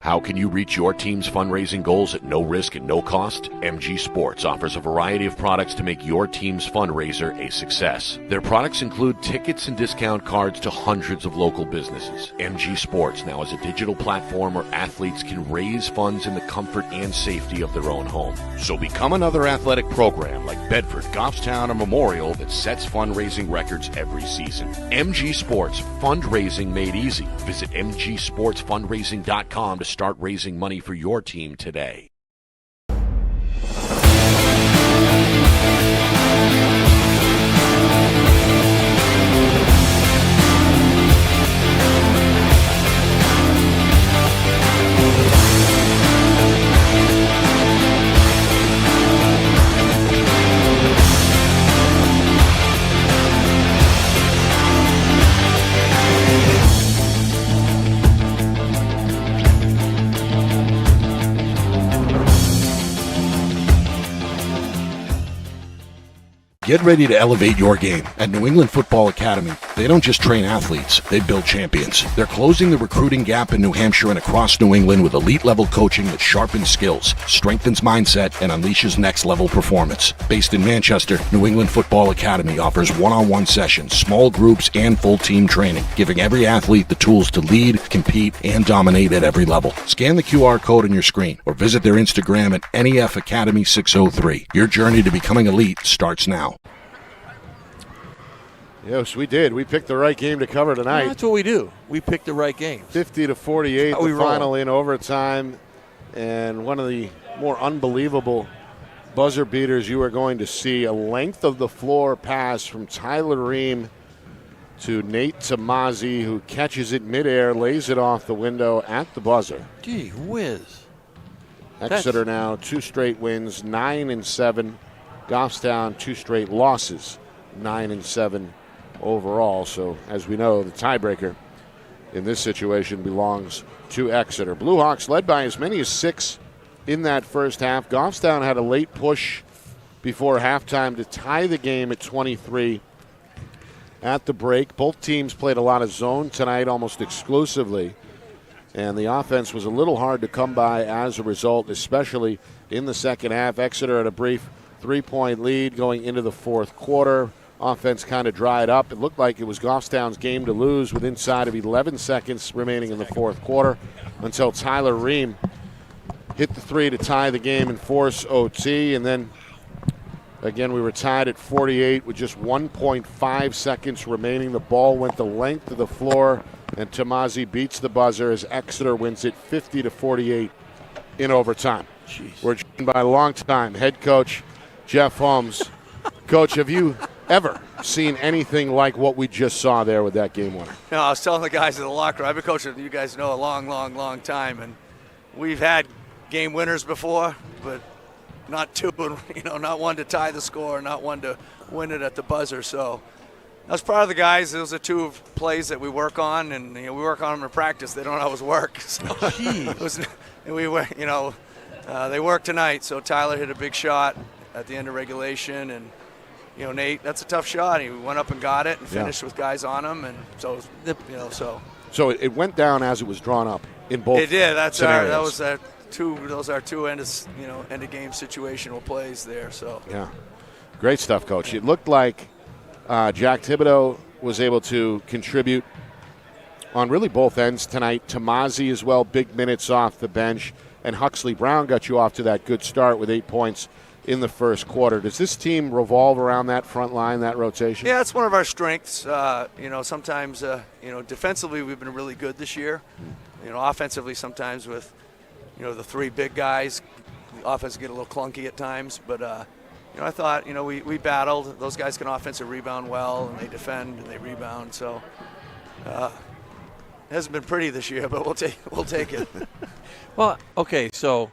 How can you reach your team's fundraising goals at no risk and no cost? MG Sports offers a variety of products to make your team's fundraiser a success. Their products include tickets and discount cards to hundreds of local businesses. MG Sports now has a digital platform where athletes can raise funds in the comfort and safety of their own home. So become another athletic program like Bedford, Goffstown, or Memorial that sets fundraising records every season. MG Sports, fundraising made easy. Visit mgsportsfundraising.com to start raising money for your team today. Get ready to elevate your game. At New England Football Academy, they don't just train athletes, they build champions. They're closing the recruiting gap in New Hampshire and across New England with elite-level coaching that sharpens skills, strengthens mindset, and unleashes next-level performance. Based in Manchester, New England Football Academy offers one-on-one sessions, small groups, and full-team training, giving every athlete the tools to lead, compete, and dominate at every level. Scan the QR code on your screen or visit their Instagram at NEF Academy 603. Your journey to becoming elite starts now. Yes, we did. We picked the right game to cover tonight. Well, that's what we do. We pick the right games. 50-48, the final in overtime. And one of the more unbelievable buzzer beaters, you are going to see a length of the floor pass from Tyler Ream to Nate Tomasi, who catches it midair, lays it off the window at the buzzer. Gee whiz. Exeter now 2 straight wins, 9-7. Goffstown 2 straight losses, 9-7 overall. So as we know, the tiebreaker in this situation belongs to Exeter. Blue Hawks led by as many as 6 in that first half. Goffstown had a late push before halftime to tie the game at 23 at the break. Both teams played a lot of zone tonight, almost exclusively. And the offense was a little hard to come by as a result, especially in the second half. Exeter had a brief 3-point lead going into the fourth quarter. Offense kind of dried up. It looked like it was Goffstown's game to lose with inside of 11 seconds remaining in the fourth quarter until Tyler Ream hit the 3 to tie the game and force OT. And then, again, we were tied at 48 with just 1.5 seconds remaining. The ball went the length of the floor, and Tomasi beats the buzzer as Exeter wins it 50-48 in overtime. Jeez. We're joined by longtime head coach Jeff Holmes. Coach, have you ever seen anything like what we just saw there with that game winner? No, I was telling the guys in the locker room, I've been coaching, you guys know, a long time, and we've had game winners before, but not two, not one to tie the score, not one to win it at the buzzer. So I was proud of the guys. Those are 2 plays that we work on, and we work on them in practice. They don't always work. So they work tonight. So Tyler hit a big shot at the end of regulation, and Nate, that's a tough shot. He went up and got it and finished with guys on him, and so So it went down as it was drawn up in both. It did. Those are 2 end of game situational plays there. So yeah, great stuff, Coach. It looked like Jack Thibodeau was able to contribute on really both ends tonight. Tomasi as well, big minutes off the bench, and Huxley Brown got you off to that good start with 8 points in the first quarter. Does this team revolve around that front line, that rotation? Yeah, it's one of our strengths. Sometimes, defensively we've been really good this year. Offensively sometimes with, the 3 big guys, the offense get a little clunky at times. But, I thought, we battled. Those guys can offensive rebound well, and they defend and they rebound. So it hasn't been pretty this year, but we'll take it. Well, okay, so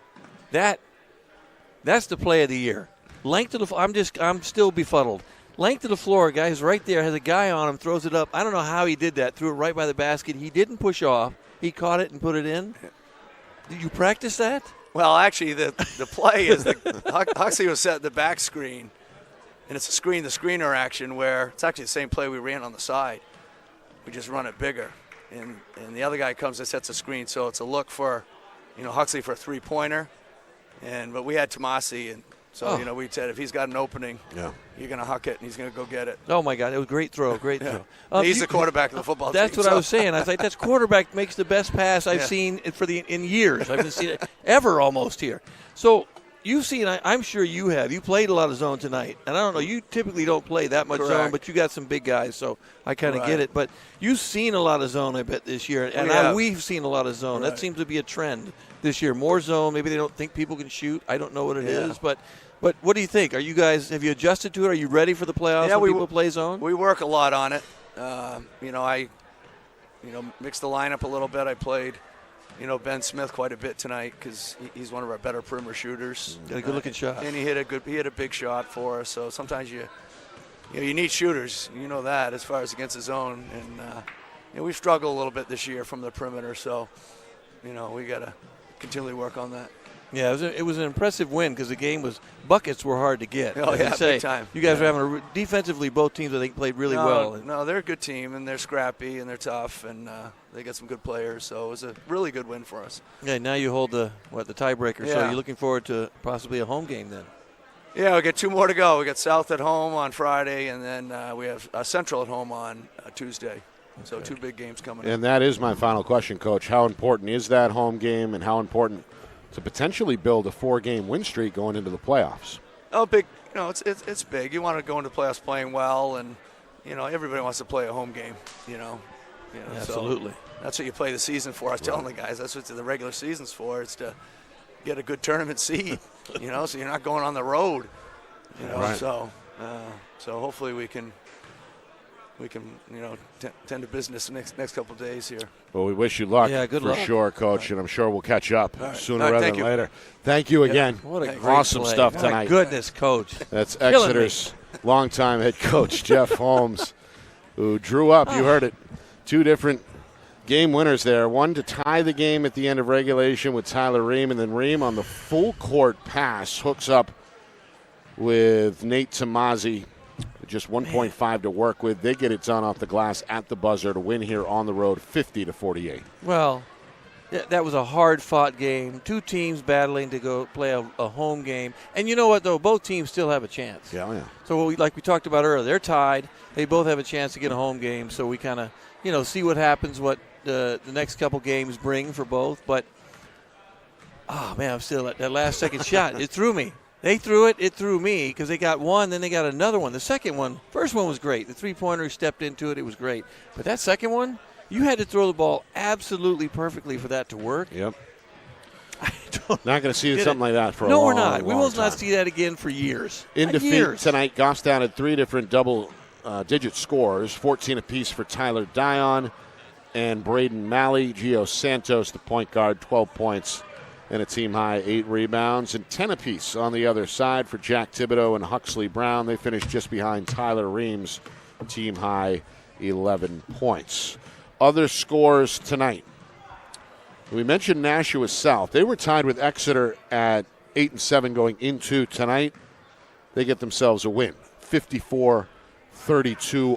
that's the play of the year. Length of the I'm still befuddled. Length of the floor, guy's right there, has a guy on him, throws it up. I don't know how he did that. Threw it right by the basket. He didn't push off. He caught it and put it in. Did you practice that? Well, actually, the play is Huxley was set the back screen, and it's the screener action where it's actually the same play we ran on the side. We just run it bigger, and the other guy comes and sets a screen, so it's a look for, Huxley for a 3-pointer. But we had Tomasi, and so we said if he's got an opening, you're going to huck it, and he's going to go get it. Oh my God, it was a great throw, throw. He's the quarterback of the football team. That's what I was saying. I thought that's quarterback makes the best pass I've seen in years. I haven't seen it ever almost here. So you've seen, I'm sure you have. You played a lot of zone tonight, and I don't know. You typically don't play that much zone, but you got some big guys, so I kind of get it. But you've seen a lot of zone, I bet, this year, and we've seen a lot of zone. That seems to be a trend this year. More zone. Maybe they don't think people can shoot. I don't know what it is, but what do you think? Are you guys, have you adjusted to it? Are you ready for the playoffs when people play zone? We work a lot on it. I mixed the lineup a little bit. I played, Ben Smith quite a bit tonight because he's one of our better perimeter shooters. Got a good-looking shot. And he hit a big shot for us. So sometimes you need shooters. You know that as far as against the zone. And we've struggled a little bit this year from the perimeter. So, we got to continually work on that. Yeah, it was an impressive win because the game buckets were hard to get. Oh, yeah, big time. You guys were having defensively, both teams I think played really well. No, they're a good team, and they're scrappy, and they're tough, and they got some good players. So it was a really good win for us. Yeah, now you hold the tiebreaker. Yeah. So you're looking forward to possibly a home game then. Yeah, we got 2 more to go. We got South at home on Friday, and then we have Central at home on Tuesday. Okay. So 2 big games coming up. And that is my final question, Coach. How important is that home game, and how important to potentially build a 4-game win streak going into the playoffs? Oh, big. It's big. You want to go into the playoffs playing well, and everybody wants to play a home game. Absolutely. So that's what you play the season for. I was telling the guys that's what the regular season's for. It's to get a good tournament seed, so you're not going on the road, Right. So hopefully we can tend to business the next couple of days here. Well, we wish you luck. Yeah, good for luck. sure, Coach, and I'm sure we'll catch up All right. sooner All right, rather thank than you. later. Thank you again. What a great awesome play. stuff My tonight. goodness, Coach. That's Killing me. Exeter's longtime head coach, Jeff Holmes, who drew up, you heard it, 2 different game winners there. One to tie the game at the end of regulation with Tyler Ream, and then Ream on the full court pass hooks up with Nate Tomasi. Just 1.5 to work with. They get it done off the glass at the buzzer to win here on the road 50-48. Well, that was a hard-fought game. 2 teams battling to go play a home game. And you know what, though? Both teams still have a chance. Yeah. So, like we talked about earlier, they're tied. They both have a chance to get a home game. So we kind of, see what happens, what the next couple games bring for both. But, oh, man, I'm still at that last-second shot. It threw me. They threw it threw me because they got one, then they got another one. The first one was great. The three-pointer stepped into it. It was great. But that second one, you had to throw the ball absolutely perfectly for that to work. Yep. I don't Not going to see something like that for a No, long, we're not. We long will time. not see that again for years. In Not defeat years. tonight, Goffstown had 3 different double-digit scores, 14 apiece for Tyler Dion and Braden Malley. Gio Santos, the point guard, 12 points and a team-high 8 rebounds, and 10 apiece on the other side for Jack Thibodeau and Huxley Brown. They finished just behind Tyler Ream's team-high 11 points. Other scores tonight. We mentioned Nashua South. They were tied with Exeter at 8-7 going into tonight. They get themselves a win, 54-32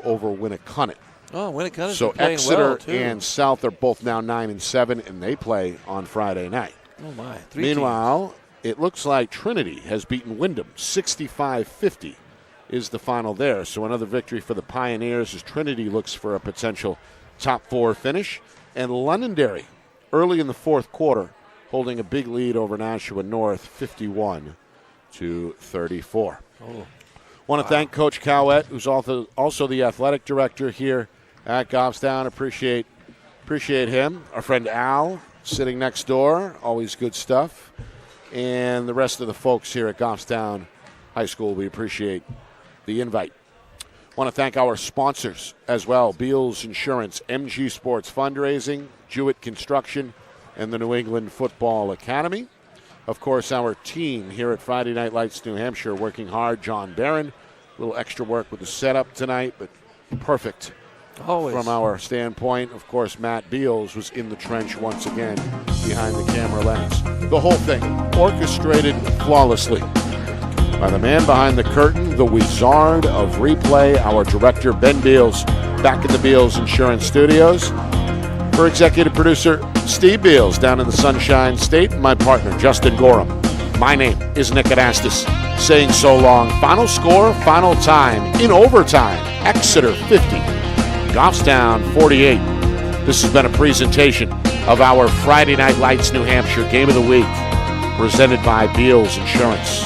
over Winnicott. Oh, Winnicott's So playing Exeter well, too. and South are both now 9-7, and they play on Friday night. Oh, my. 3 Meanwhile, it looks like Trinity has beaten Wyndham. 65-50 is the final there. So another victory for the Pioneers as Trinity looks for a potential top 4 finish. And Londonderry, early in the fourth quarter, holding a big lead over Nashua North, 51-34. Want to thank Coach Cowett, who's also the athletic director here at Goffstown. Appreciate him. Our friend Al, sitting next door, always good stuff. And the rest of the folks here at Goffstown High School, we appreciate the invite. Want to thank our sponsors as well, Beals Insurance, MG Sports Fundraising, Jewett Construction, and the New England Football Academy. Of course, our team here at Friday Night Lights, New Hampshire, working hard. John Barron, a little extra work with the setup tonight, but perfect. Always. From our standpoint, of course, Matt Beals was in the trench once again behind the camera lens. The whole thing orchestrated flawlessly by the man behind the curtain, the wizard of replay, our director, Ben Beals, back in the Beals Insurance Studios. For executive producer, Steve Beals, down in the Sunshine State, and my partner, Justin Gorham. My name is Nick Anastas, saying so long. Final score, final time, in overtime, Exeter 50. Goffstown 48. This has been a presentation of our Friday Night Lights New Hampshire Game of the Week, presented by Beals Insurance.